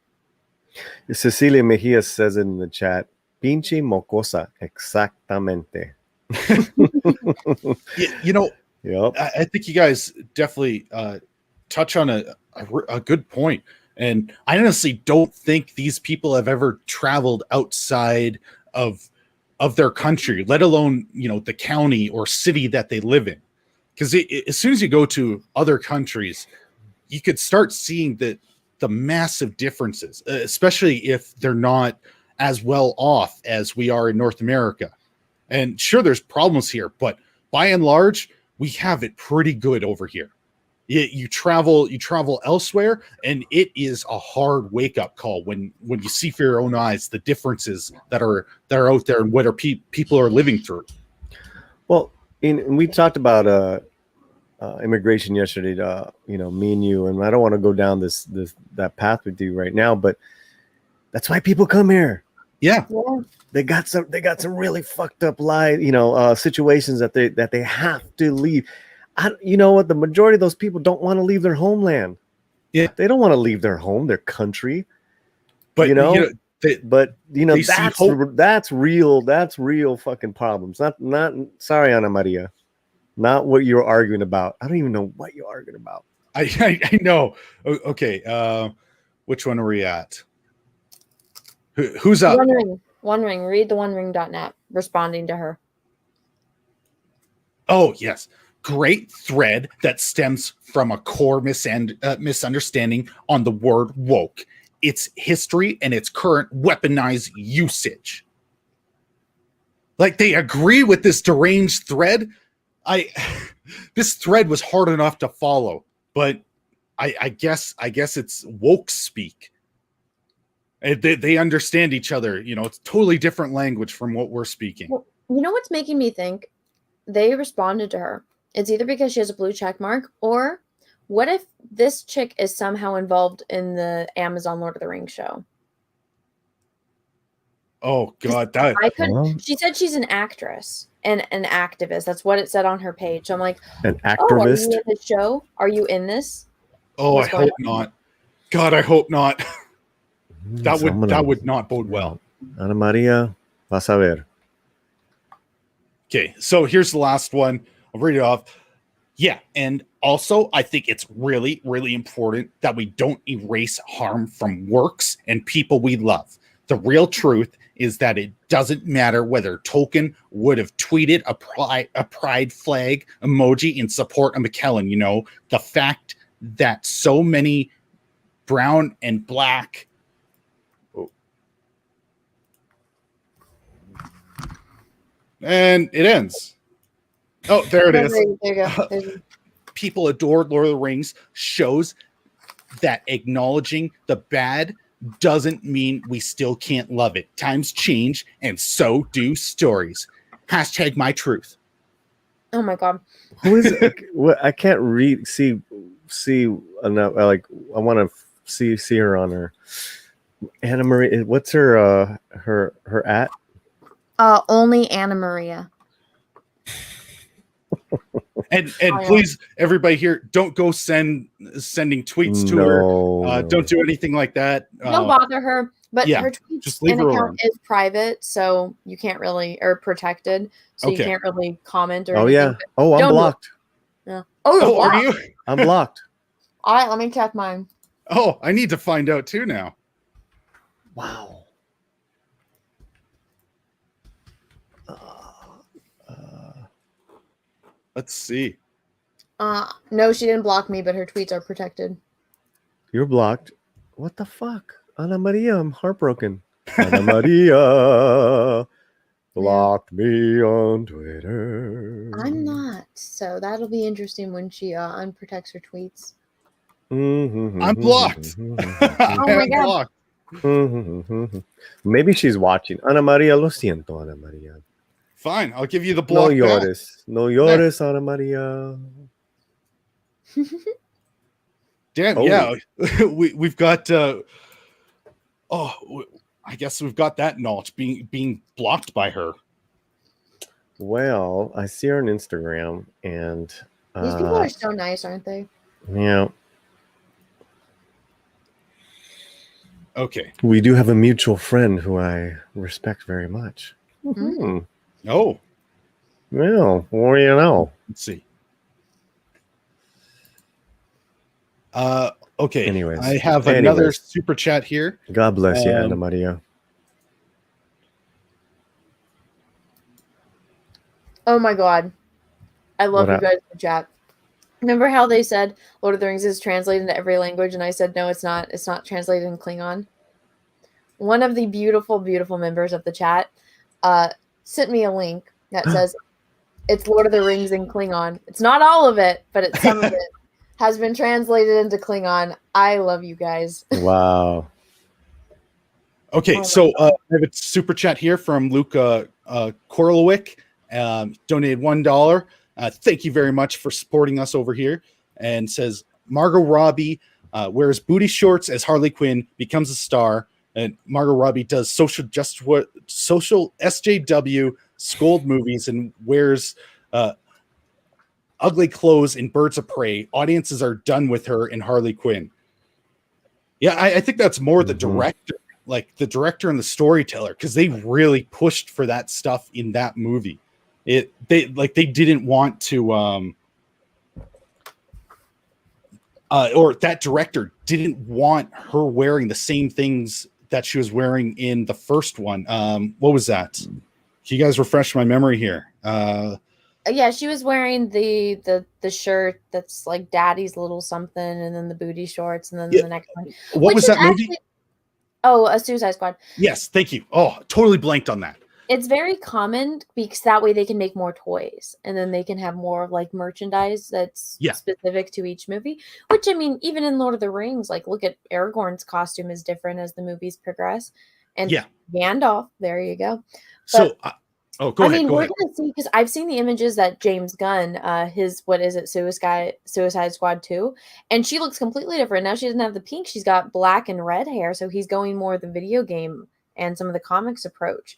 Cecilia Mejia says in the chat, pinche mocosa, exactamente. Yep. I think you guys definitely touch on a good point. And I honestly don't think these people have ever traveled outside of their country, let alone, the county or city that they live in. Because as soon as you go to other countries, you could start seeing the massive differences, especially if they're not as well off as we are in North America. And sure, there's problems here, but by and large, we have it pretty good over here. You travel elsewhere, and it is a hard wake-up call when you see for your own eyes the differences that are out there and what people are living through. Well, we talked about immigration yesterday, me and you, and I don't want to go down that path with you right now, but that's why people come here. Yeah. They got some really fucked up situations that they have to leave. You know what? The majority of those people don't want to leave their homeland. Yeah, they don't want to leave their home, their country. But that's real. That's real fucking problems. Not sorry, Ana Maria, not what you're arguing about. I don't even know what you're arguing about. I know. Okay, which one are we at? Who's up? OneRing. Read TheOneRing.net. Responding to her. Oh yes. great thread that stems from a core misunderstanding on the word woke, its history, and its current weaponized usage. Like, they agree with this deranged thread. This thread was hard enough to follow, but I guess it's woke speak. They understand each other. You know, it's totally different language from what we're speaking. Well, you know what's making me think? They responded to her. It's either because she has a blue check mark, or what if this chick is somehow involved in the Amazon Lord of the Rings show? Oh God, that I couldn't. She said she's an actress and an activist. That's what it said on her page. So I'm like, An oh, are activist. you in the show? Are you in this? Oh, I hope not. God, I hope not. That would not bode well. Ana Maria, vas a ver. Okay, so here's the last one. I'll read it off. Yeah, and also I think it's really, really important that we don't erase harm from works and people we love. The real truth is that it doesn't matter whether Tolkien would have tweeted a pride flag emoji in support of Mckellen. You know, the fact that so many brown and black and it ends. Oh, there it is. There you go. People adored Lord of the Rings shows that acknowledging the bad doesn't mean we still can't love it. Times change, and so do stories. Hashtag my truth. Oh my God. Who is it? I can't see enough. Like, I want to see her on her. Anna Maria. What's her at? Only Anna Maria. And please, everybody here, don't go sending tweets to her. Don't do anything like that. Don't bother her. But yeah, her tweets just leave her alone. Is private, so you can't really, or protected, so you can't really comment or anything. Yeah. Oh, I'm blocked. Yeah. Oh, are you? I'm blocked. All right, let me check mine. Oh, I need to find out too now. Wow. Let's see. No, she didn't block me, but her tweets are protected. You're blocked. What the fuck? Ana Maria, I'm heartbroken. Ana Maria blocked me on Twitter. I'm not, so that'll be interesting when she unprotects her tweets. I'm blocked. Oh my God. Maybe she's watching. Ana Maria, lo siento, Ana Maria. Fine, I'll give you the block. No llores. No llores, Ana Maria. Damn, yeah. We've got I guess we've got that knowledge being blocked by her. Well, I see her on Instagram, and these people are so nice, aren't they? Yeah. Okay. We do have a mutual friend who I respect very much. Mm-hmm. Oh. Well, what do you know? Let's see. Okay. Anyways, I have another super chat here. God bless you, Ana Maria. Oh my God. I love you guys in the chat. Remember how they said Lord of the Rings is translated into every language, and I said no, it's not. It's not translated in Klingon. One of the beautiful, beautiful members of the chat sent me a link that says it's Lord of the Rings in Klingon. It's not all of it, but it's some of it has been translated into Klingon. I love you guys. Wow. Okay, so I have a super chat here from Luke Korlowick. Donated $1. Thank you very much for supporting us over here. And says Margot Robbie wears booty shorts as Harley Quinn, becomes a star, and Margot Robbie does social SJW scold movies and wears ugly clothes in Birds of Prey. Audiences are done with her in Harley Quinn. Yeah, I think that's more the director, like the director and the storyteller, because they really pushed for that stuff in that movie. They didn't want to or that director didn't want her wearing the same things that she was wearing in the first one. What was that? Can you guys refresh my memory here? Yeah, she was wearing the shirt that's like daddy's little something, and then the booty shorts, and then Yeah. the next one. What Which was is that movie? actually a Suicide Squad. Yes, thank you. Oh, totally blanked on that. It's very common because that way they can make more toys, and then they can have more like merchandise that's Yeah. specific to each movie. Which I mean, even in Lord of the Rings, like look at Aragorn's costume is different as the movies progress, and Yeah. Gandalf. There you go. So, go I ahead. mean, Go we're ahead. gonna see because I've seen the images that James Gunn, his what is it, Suicide Squad 2, and she looks completely different. Now she doesn't have the pink, she's got black and red hair, so he's going more the video game and some of the comics approach.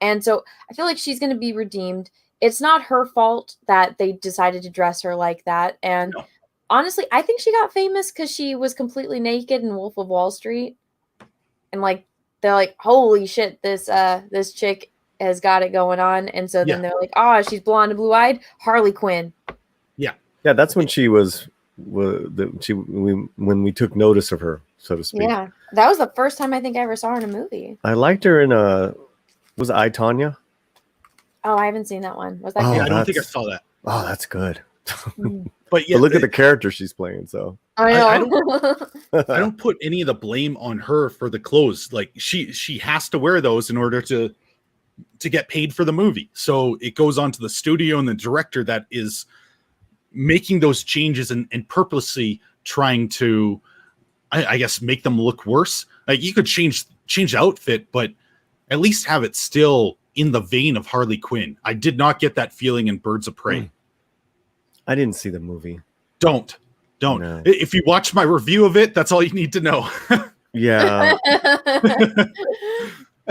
And so I feel like she's gonna be redeemed. It's not her fault that they decided to dress her like that. And No. honestly, I think she got famous because she was completely naked in Wolf of Wall Street. And like they're like, holy shit, this chick has got it going on, and so then they're like, oh, she's blonde and blue-eyed, Harley Quinn. Yeah, that's when she was when we took notice of her, so to speak. Yeah, that was the first time I think I ever saw her in a movie. I liked her in was it I, Tonya? Oh, I haven't seen that one. Was that Oh, good? I don't think I saw that. Oh, that's good. But yeah, But look at the character she's playing. So I know. I don't put any of the blame on her for the clothes. Like she has to wear those in order to get paid for the movie. So it goes on to the studio and the director that is making those changes and purposely trying to, I guess, make them look worse. Like you could change the outfit, but at least have it still in the vein of Harley Quinn. I did not get that feeling in Birds of Prey. I didn't see the movie. Don't. No. If you watch my review of it, that's all you need to know. Yeah.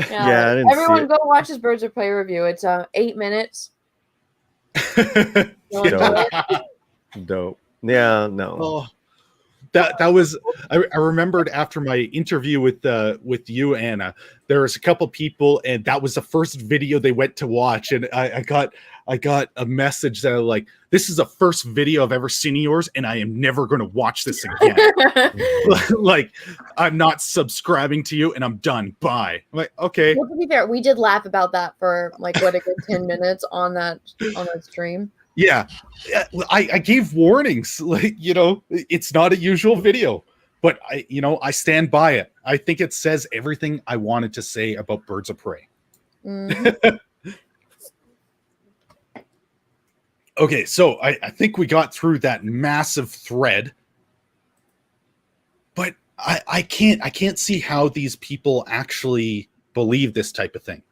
Yeah, I didn't everyone see go watch his Birds of Prey review. It's 8 minutes. Dope. Yeah, no. Oh, that was I remembered after my interview with you, Anna, there was a couple people and that was the first video they went to watch, and I got a message that like, this is the first video I've ever seen of yours and I am never going to watch this again. Like, I'm not subscribing to you and I'm done. Bye. I'm like, okay. Well, to be fair, we did laugh about that for like what a good 10 minutes on that stream. Yeah, I gave warnings. Like, it's not a usual video, but I stand by it. I think it says everything I wanted to say about Birds of Prey. Mm-hmm. Okay, so I think we got through that massive thread, but I can't see how these people actually believe this type of thing.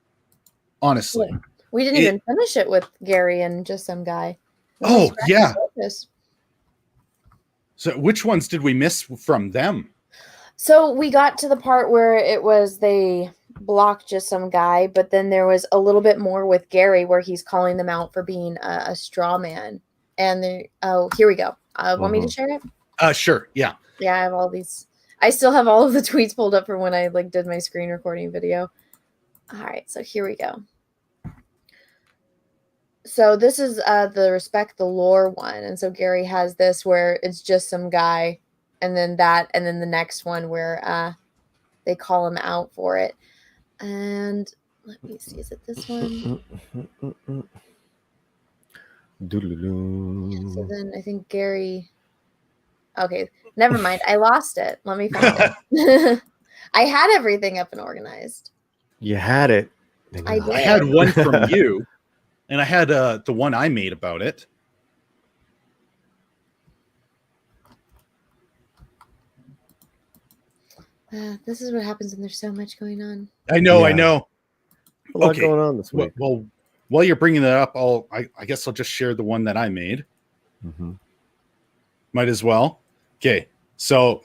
Honestly. Yeah. We didn't even finish it with Gary and just some guy. Oh, yeah. So which ones did we miss from them? So we got to the part where it was they blocked just some guy, but then there was a little bit more with Gary where he's calling them out for being a straw man. And here we go. Want me to share it? Sure. Yeah. Yeah, I have all these. I still have all of the tweets pulled up from when I did my screen recording video. All right, so here we go. So this is the Respect the Lore one. And so Gary has this where it's just some guy, and then that, and then the next one where they call him out for it. And let me see, is it this one? So then I think Gary... Okay, never mind. I lost it. Let me find it. I had everything up and organized. You had it. I did. I had one from you. And I had the one I made about it. This is what happens when there's so much going on. I know. A lot Okay. going on this week. Well, while you're bringing that up, I guess I'll just share the one that I made. Mm-hmm. Might as well. Okay. So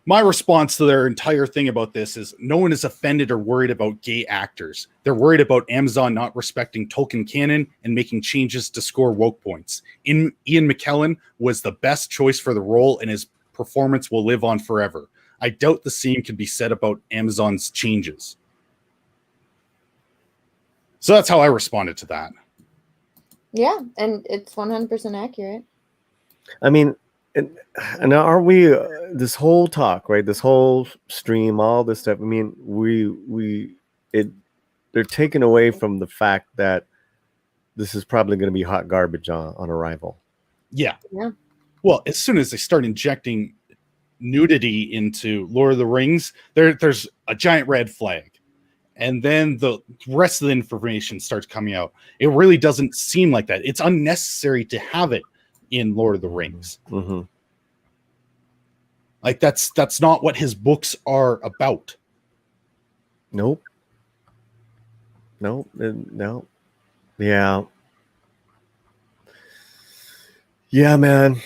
my response to their entire thing about this is no one is offended or worried about gay actors. They're worried about Amazon not respecting Tolkien canon and making changes to score woke points. Ian McKellen was the best choice for the role, and his performance will live on forever. I doubt the same can be said about Amazon's changes. So that's how I responded to that. Yeah, and it's 100% accurate. I mean, and are we this whole talk, right? This whole stream, all this stuff. I mean, they're taken away from the fact that this is probably going to be hot garbage on arrival. Yeah. Yeah. Well, as soon as they start injecting nudity into Lord of the Rings, there's a giant red flag. And then the rest of the information starts coming out. It really doesn't seem like that. It's unnecessary to have it in Lord of the Rings. Mm-hmm. Like that's not what his books are about. Nope. No. Yeah. Yeah, man.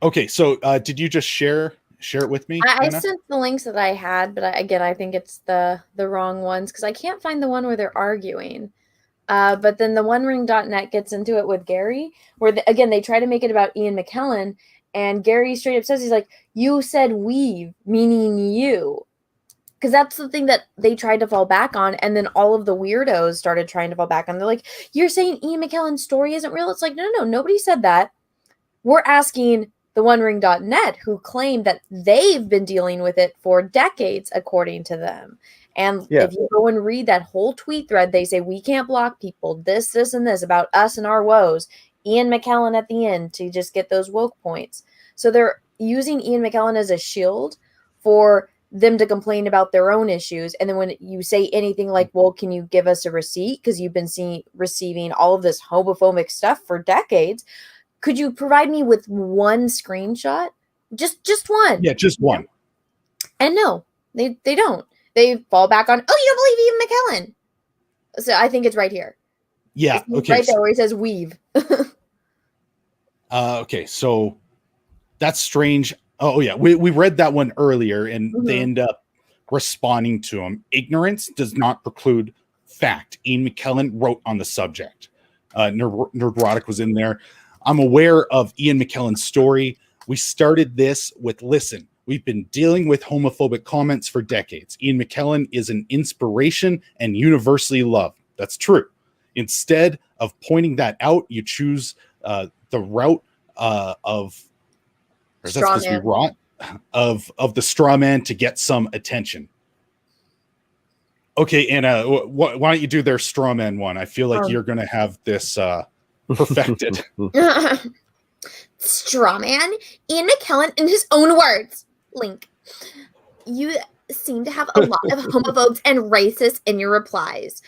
Okay, so did you just share it with me? I Anna? sent the links that I had, but I think it's the wrong ones because I can't find the one where they're arguing. But then the OneRing.net gets into it with Gary, where again they try to make it about Ian McKellen, and Gary straight up says, he's like, "You said we've, meaning you," because that's the thing that they tried to fall back on, and then all of the weirdos started trying to fall back on. They're like, "You're saying Ian McKellen's story isn't real?" It's like, no, nobody said that. We're asking the OneRing.net, who claim that they've been dealing with it for decades, according to them. And if you go and read that whole tweet thread, they say, we can't block people, this, and this about us and our woes. Ian McKellen at the end to just get those woke points. So they're using Ian McKellen as a shield for them to complain about their own issues. And then when you say anything like, well, can you give us a receipt? Because you've been receiving all of this homophobic stuff for decades. Could you provide me with one screenshot? Just one. Yeah, just one. And no, they don't. They fall back on, oh, you don't believe Ian McKellen. So I think it's right here. Yeah, it's okay. Right there where he says weave. Okay, so that's strange. Oh, yeah, we read that one earlier, and they end up responding to him. Ignorance does not preclude fact. Ian McKellen wrote on the subject. Roddick was in there. I'm aware of Ian McKellen's story. We started this with, listen, we've been dealing with homophobic comments for decades. Ian McKellen is an inspiration and universally loved. That's true. Instead of pointing that out, you choose the route of the straw man to get some attention. Okay, Anna, why don't you do their straw man one? I feel like you're going to have this perfected. Strawman, Ian McKellen in his own words. Link. You seem to have a lot of homophobes and racists in your replies,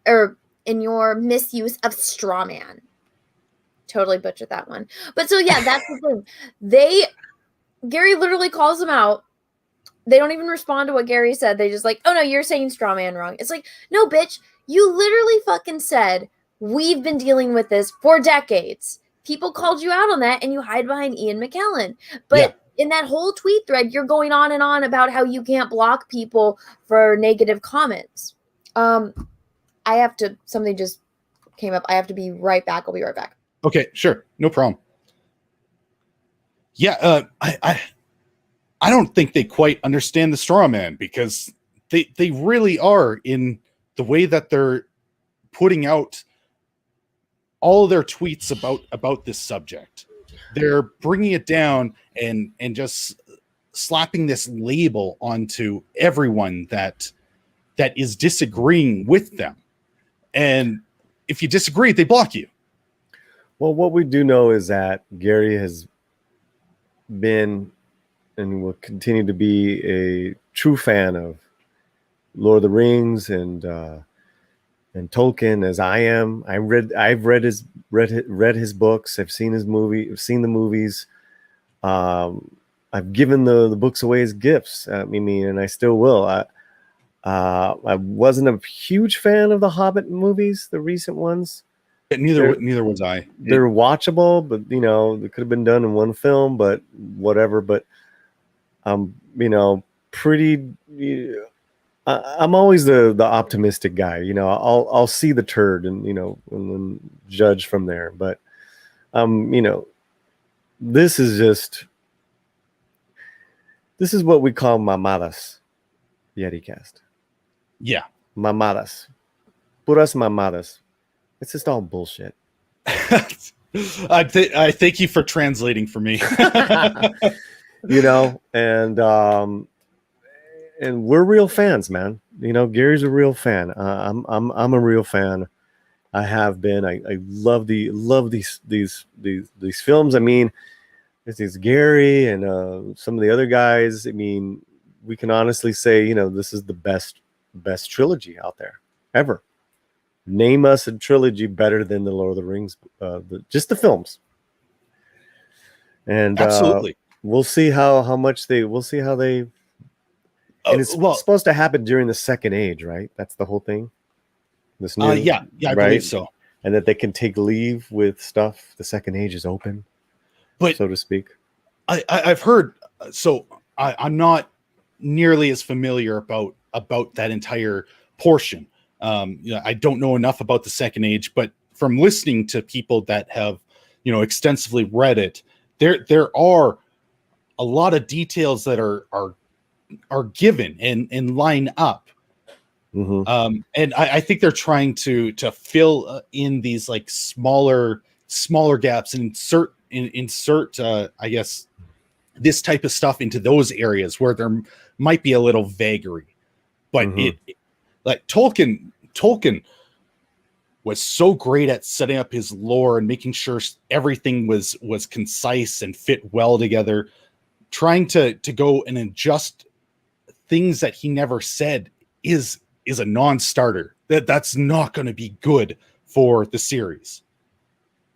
or in your misuse of strawman. Totally butchered that one. But so yeah, that's the thing. Gary literally calls them out. They don't even respond to what Gary said. They just like, oh no, you're saying strawman wrong. It's like, no, bitch, you literally fucking said we've been dealing with this for decades. People called you out on that, and you hide behind Ian McKellen. But in that whole tweet thread, you're going on and on about how you can't block people for negative comments. Something just came up. I have to be right back. I'll be right back. Okay, sure. No problem. Yeah, I don't think they quite understand the straw man, because they really are, in the way that they're putting out all their tweets about this subject. They're bringing it down and just slapping this label onto everyone that is disagreeing with them. And if you disagree, they block you. Well, what we do know is that Gary has been and will continue to be a true fan of Lord of the Rings and Tolkien, as I am. I've read his books. I've seen his movie. I've seen the movies. I've given the books away as gifts. And I still will. I wasn't a huge fan of the Hobbit movies, the recent ones. Neither was I. They're watchable, but they could have been done in one film. But whatever. But pretty. I'm always the optimistic guy. I'll see the turd and and then judge from there. But this is what we call mamadas. Yeti cast. Yeah, mamadas. Puras mamadas. It's just all bullshit. I thank you for translating for me. And we're real fans, man. Gary's a real fan. I'm a real fan. I have been. I love these films. I mean, there's Gary and some of the other guys. I mean, we can honestly say, this is the best trilogy out there ever. Name us a trilogy better than the Lord of the Rings, just the films. And Absolutely. we'll see how much we'll see how they. And it's supposed to happen during the Second Age, right? That's the whole thing. This new, yeah, I believe so. And that they can take leave with stuff. The Second Age is open, but so to speak. I've heard. So I'm not nearly as familiar about that entire portion. I don't know enough about the Second Age, but from listening to people that have, extensively read it, there are a lot of details that are given and line up. Mm-hmm. And I think they're trying to fill in these like smaller gaps and insert I guess this type of stuff into those areas where there might be a little vagary. But it like Tolkien was so great at setting up his lore and making sure everything was concise and fit well together. Trying to go and adjust things that he never said is a non-starter. That's not going to be good for the series.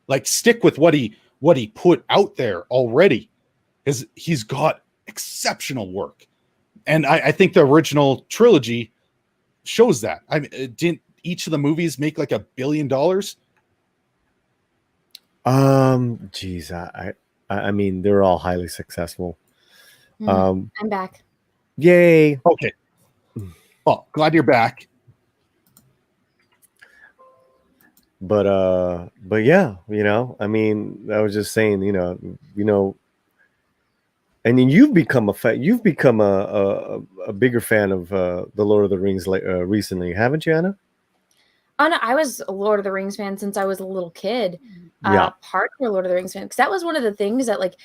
Like, stick with what he put out there already, because he's got exceptional work. And I think the original trilogy shows that. I mean, didn't each of the movies make like $1 billion? Geez, I mean, they're all highly successful. I'm back. Yay. Okay. Well, glad you're back. But yeah, I mean, I was just saying, and then you've become a bigger fan of the Lord of the Rings recently, haven't you, Anna? Oh no, I was a Lord of the Rings fan since I was a little kid. Yeah. Hardcore Lord of the Rings fan, because that was one of the things that like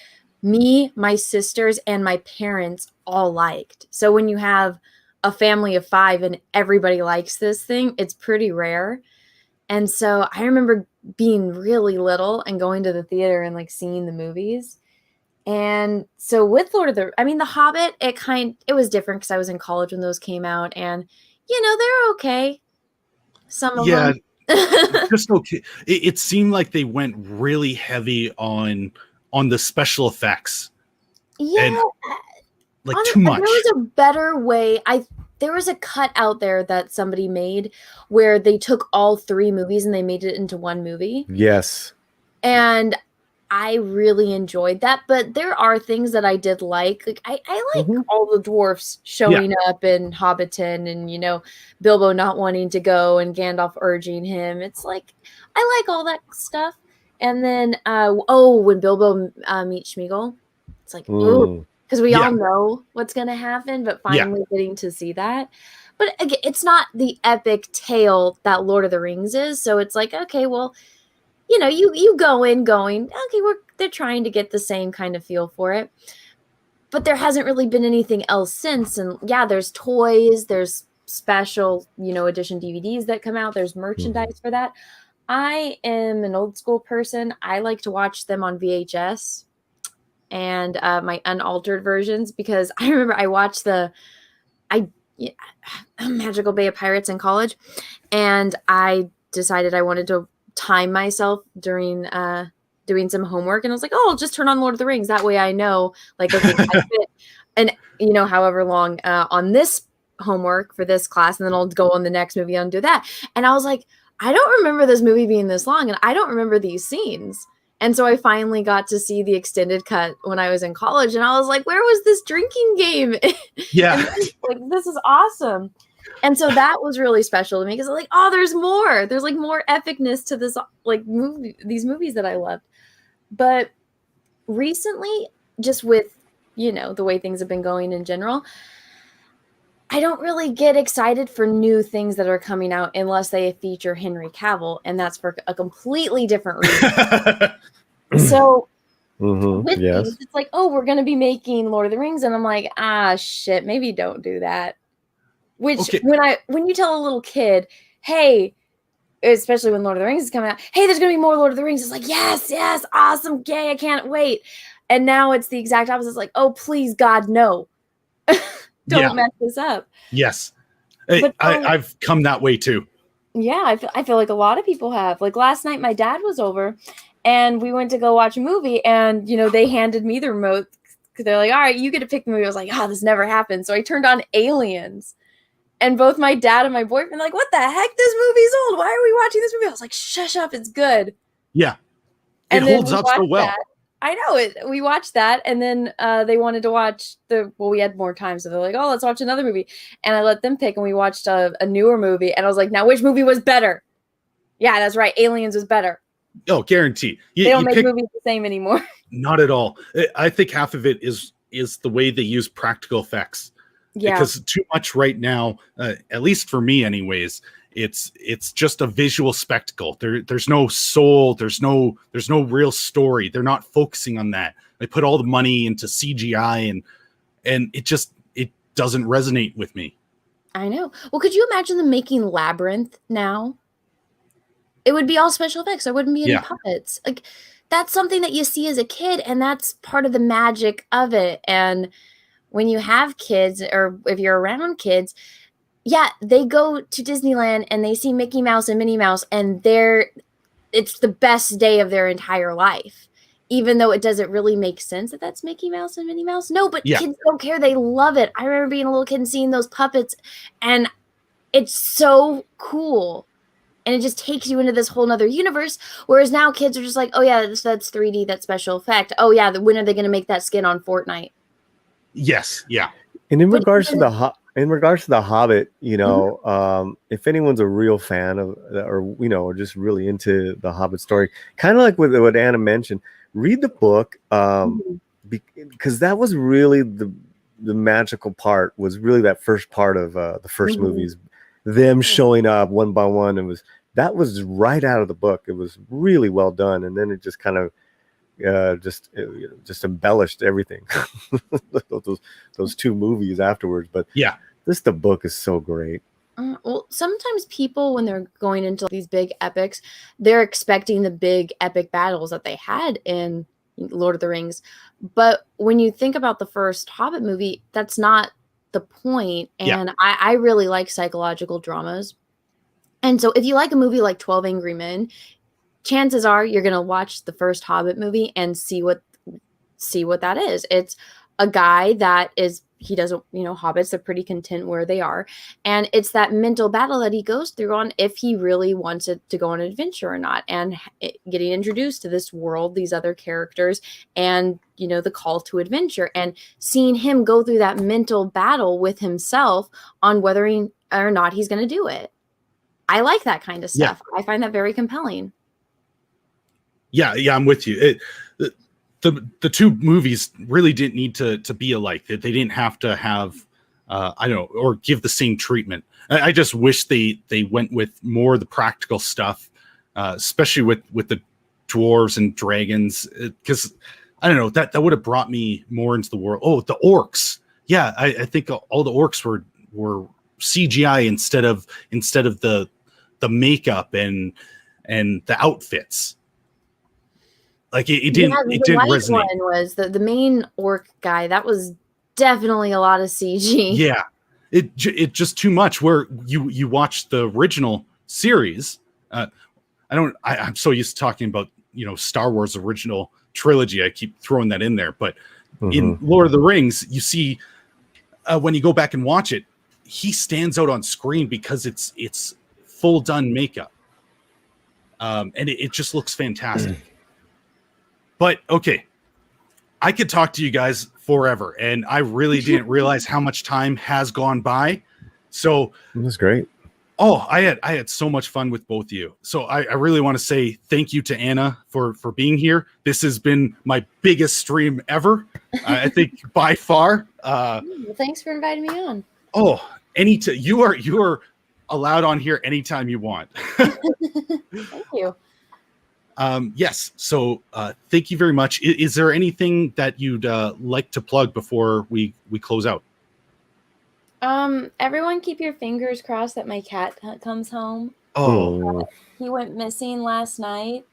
me, my sisters, and my parents all liked. So when you have a family of 5 and everybody likes this thing, it's pretty rare. And so I remember being really little and going to the theater and like seeing the movies. And so with The Hobbit, it was different because I was in college when those came out, and they're okay. Some of them. Just okay. It seemed like they went really heavy on the special effects. Yeah. And, like, too much. There was a better way. There was a cut out there that somebody made where they took all 3 movies and they made it into one movie. Yes. And I really enjoyed that, but there are things that I did like. Like I like all the dwarfs showing up in Hobbiton, and Bilbo not wanting to go and Gandalf urging him. It's like I like all that stuff. And then when Bilbo meets Smeagol, it's like ooh, because we all know what's gonna happen, but finally getting to see that. But again, it's not the epic tale that Lord of the Rings is. So it's like, okay, well, you go in going, okay, they're trying to get the same kind of feel for it. But there hasn't really been anything else since. And yeah, there's toys, there's special, edition DVDs that come out. There's merchandise for that. I am an old school person. I like to watch them on VHS and my unaltered versions, because I remember I watched Magical Bay of Pirates in college, and I decided I wanted to time myself during doing some homework, and I was like, I'll just turn on Lord of the Rings, that way I know, like, okay, I fit and however long on this homework for this class, and then I'll go on the next movie and do that. And I was like, I don't remember this movie being this long, and I don't remember these scenes. And so I finally got to see the extended cut when I was in college, and I was like, where was this drinking game? Yeah. Like, this is awesome. And so that was really special to me, because I'm like, there's more. There's like more epicness to this, like, these movies that I loved. But recently, just with, the way things have been going in general, I don't really get excited for new things that are coming out unless they feature Henry Cavill, and that's for a completely different reason. So with these, it's like, we're going to be making Lord of the Rings, and I'm like, shit, maybe don't do that. Which when you tell a little kid, hey, especially when Lord of the Rings is coming out. Hey, there's gonna be more Lord of the Rings. It's like, yes, awesome, yay, I can't wait. And now it's the exact opposite. It's like, oh, please, God, no. Don't mess this up. Yes. I've come that way too. Yeah, I feel like a lot of people have. Like last night, my dad was over and we went to go watch a movie, and they handed me the remote because they're like, all right, you get to pick the movie. I was like, this never happened. So I turned on Aliens. And both my dad and my boyfriend were like, what the heck? This movie's old. Why are we watching this movie? I was like, shush up, it's good. Yeah. It holds up so well. I know it. We watched that, and then they wanted to watch we had more time, so they're like, oh, let's watch another movie. And I let them pick, and we watched a newer movie, and I was like, now which movie was better? Yeah, that's right. Aliens was better. Oh, guarantee. They don't make movies the same anymore. Not at all. I think half of it is the way they use practical effects. Yeah. Because too much right now, at least for me anyways, it's just a visual spectacle. There's no soul, there's no real story. They're not focusing on that. They put all the money into CGI and it doesn't resonate with me. I know. Well, could you imagine them making Labyrinth now? It would be all special effects. There wouldn't be any puppets. Like, that's something that you see as a kid, and that's part of the magic of it. And when you have kids, or if you're around kids, they go to Disneyland and they see Mickey Mouse and Minnie Mouse, and it's the best day of their entire life, even though it doesn't really make sense that that's Mickey Mouse and Minnie Mouse. No, but kids don't care. They love it. I remember being a little kid and seeing those puppets, and it's so cool. And it just takes you into this whole nother universe. Whereas now kids are just like, oh yeah, that's 3D, that's special effect. Oh yeah, when are they going to make that skin on Fortnite? Yes, yeah. And in regards to the Hobbit, if anyone's a real fan of, or just really into the Hobbit story, kind of like what Anna mentioned, read the book, because that was really the magical part. Was really that first part of the first movies, them showing up one by one. That was right out of the book. It was really well done, and then it just kind of just embellished everything. those two movies afterwards, but the book is so great. Well, sometimes people, when they're going into these big epics, they're expecting the big epic battles that they had in Lord of the Rings, but when you think about the first Hobbit movie, that's not the point. And I really like psychological dramas, and so if you like a movie like 12 Angry Men, chances are you're going to watch the first Hobbit movie and see what that is. It's a guy that he doesn't, hobbits are pretty content where they are. And it's that mental battle that he goes through on if he really wants to go on an adventure or not, and getting introduced to this world, these other characters, and, the call to adventure, and seeing him go through that mental battle with himself on whether or not he's going to do it. I like that kind of stuff. Yeah. I find that very compelling. Yeah, I'm with you. The two movies really didn't need to be alike. They didn't have to have, or give the same treatment. I just wish they went with more of the practical stuff, especially with the dwarves and dragons, because I don't know, that would have brought me more into the world. Oh, the orcs. Yeah, I think all the orcs were CGI instead of the makeup and the outfits. Like it didn't resonate. One was the main orc guy. That was definitely a lot of CG. Yeah, it just too much. Where you watch the original series. I'm so used to talking about Star Wars original trilogy. I keep throwing that in there, but in Lord of the Rings, you see when you go back and watch it, he stands out on screen because it's full done makeup, and it just looks fantastic. But okay, I could talk to you guys forever, and I really didn't realize how much time has gone by. So that's great. Oh, I had so much fun with both of you. So I really want to say thank you to Anna for being here. This has been my biggest stream ever, I think by far. Well, thanks for inviting me on. Oh, you are allowed on here anytime you want. Thank you. Yes. So thank you very much. Is there anything that you'd like to plug before we close out? Everyone keep your fingers crossed that my cat comes home. Oh, He went missing last night,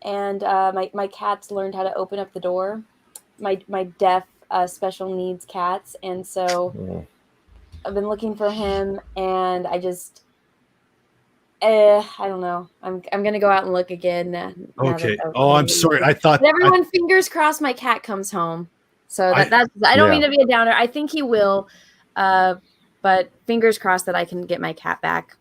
and my cats learned how to open up the door. My deaf special needs cats, and so I've been looking for him, and I just I don't know. I'm gonna go out and look again now okay. that Oh, I'm sorry. I thought but everyone fingers crossed my cat comes home. So that's I don't mean to be a downer. I think he will, but fingers crossed that I can get my cat back.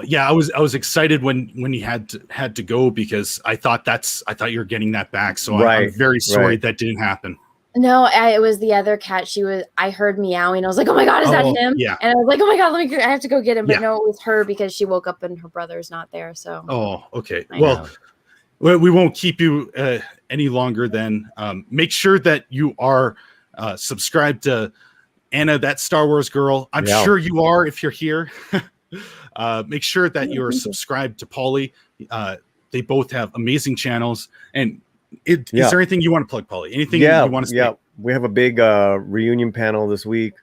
Yeah, I was excited when you had to go, because I thought you were getting that back. So I'm very sorry that didn't happen. No, it was the other cat. I heard meowing. I was like, oh my God, is that him? Yeah. And I was like, oh my God, I have to go get him. But no, it was her, because she woke up and her brother's not there. So. Oh, okay. Well, we won't keep you any longer then. Make sure that you are subscribed to Anna, That Star Wars Girl. I'm sure you are if you're here. Make sure that you're subscribed to Polly. They both have amazing channels. And is there anything you want to plug, Polly? Anything you want to say? Yeah, we have a big reunion panel this week,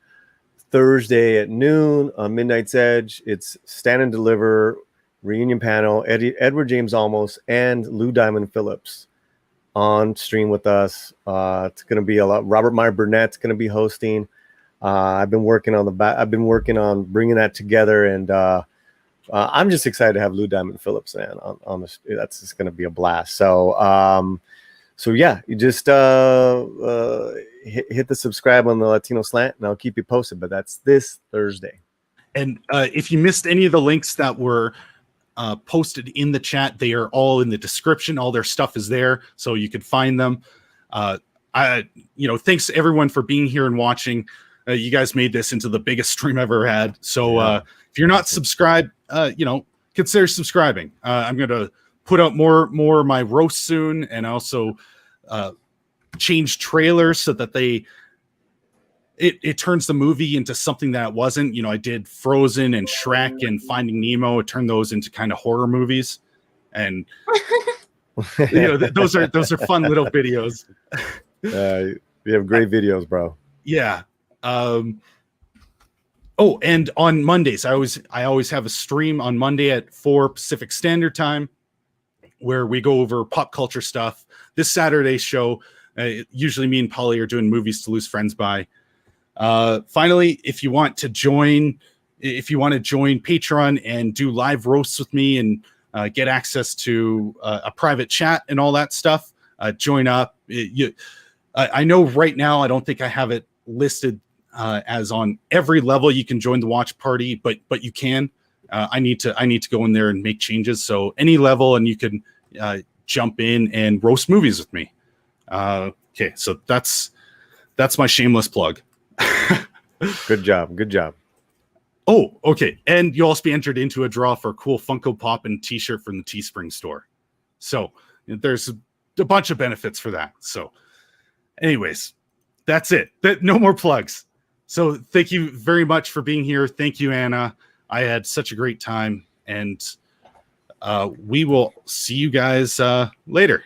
Thursday at noon on Midnight's Edge. It's Stand and Deliver reunion panel. Edward James Olmos and Lou Diamond Phillips on stream with us. It's going to be a lot. Robert Meyer Burnett's going to be hosting. I've been working on bringing that together, and I'm just excited to have Lou Diamond Phillips on this. That's just going to be a blast. So yeah, you just hit the subscribe on the Latino Slant, and I'll keep you posted. But that's this Thursday. And if you missed any of the links that were posted in the chat, they are all in the description. All their stuff is there, so you could find them. Thanks everyone for being here and watching. You guys made this into the biggest stream I've ever had. So if you're not subscribed, consider subscribing. I'm going to put out more of my roast soon, and also change trailers so that it turns the movie into something that it wasn't. I did Frozen and Shrek and Finding Nemo. It turned those into kind of horror movies, and those are fun little videos. You have great videos, bro. Yeah. And on Mondays, I always have a stream on Monday at 4 Pacific Standard Time, where we go over pop culture stuff. This Saturday's show, usually me and Polly are doing movies to lose friends by. Finally, if you want to join Patreon and do live roasts with me and get access to a private chat and all that stuff, join up. I know right now I don't think I have it listed as on every level you can join the watch party, but you can. I need to go in there and make changes. So any level, and you can jump in and roast movies with me. Okay, so that's my shameless plug. Good job. Oh, okay. And you'll also be entered into a draw for a cool Funko Pop and t-shirt from the Teespring store. So there's a bunch of benefits for that. So anyways, that's it. No more plugs. So thank you very much for being here. Thank you, Anna. I had such a great time, and we will see you guys later.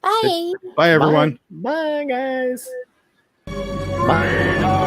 Bye. Bye, everyone. Bye guys. Bye.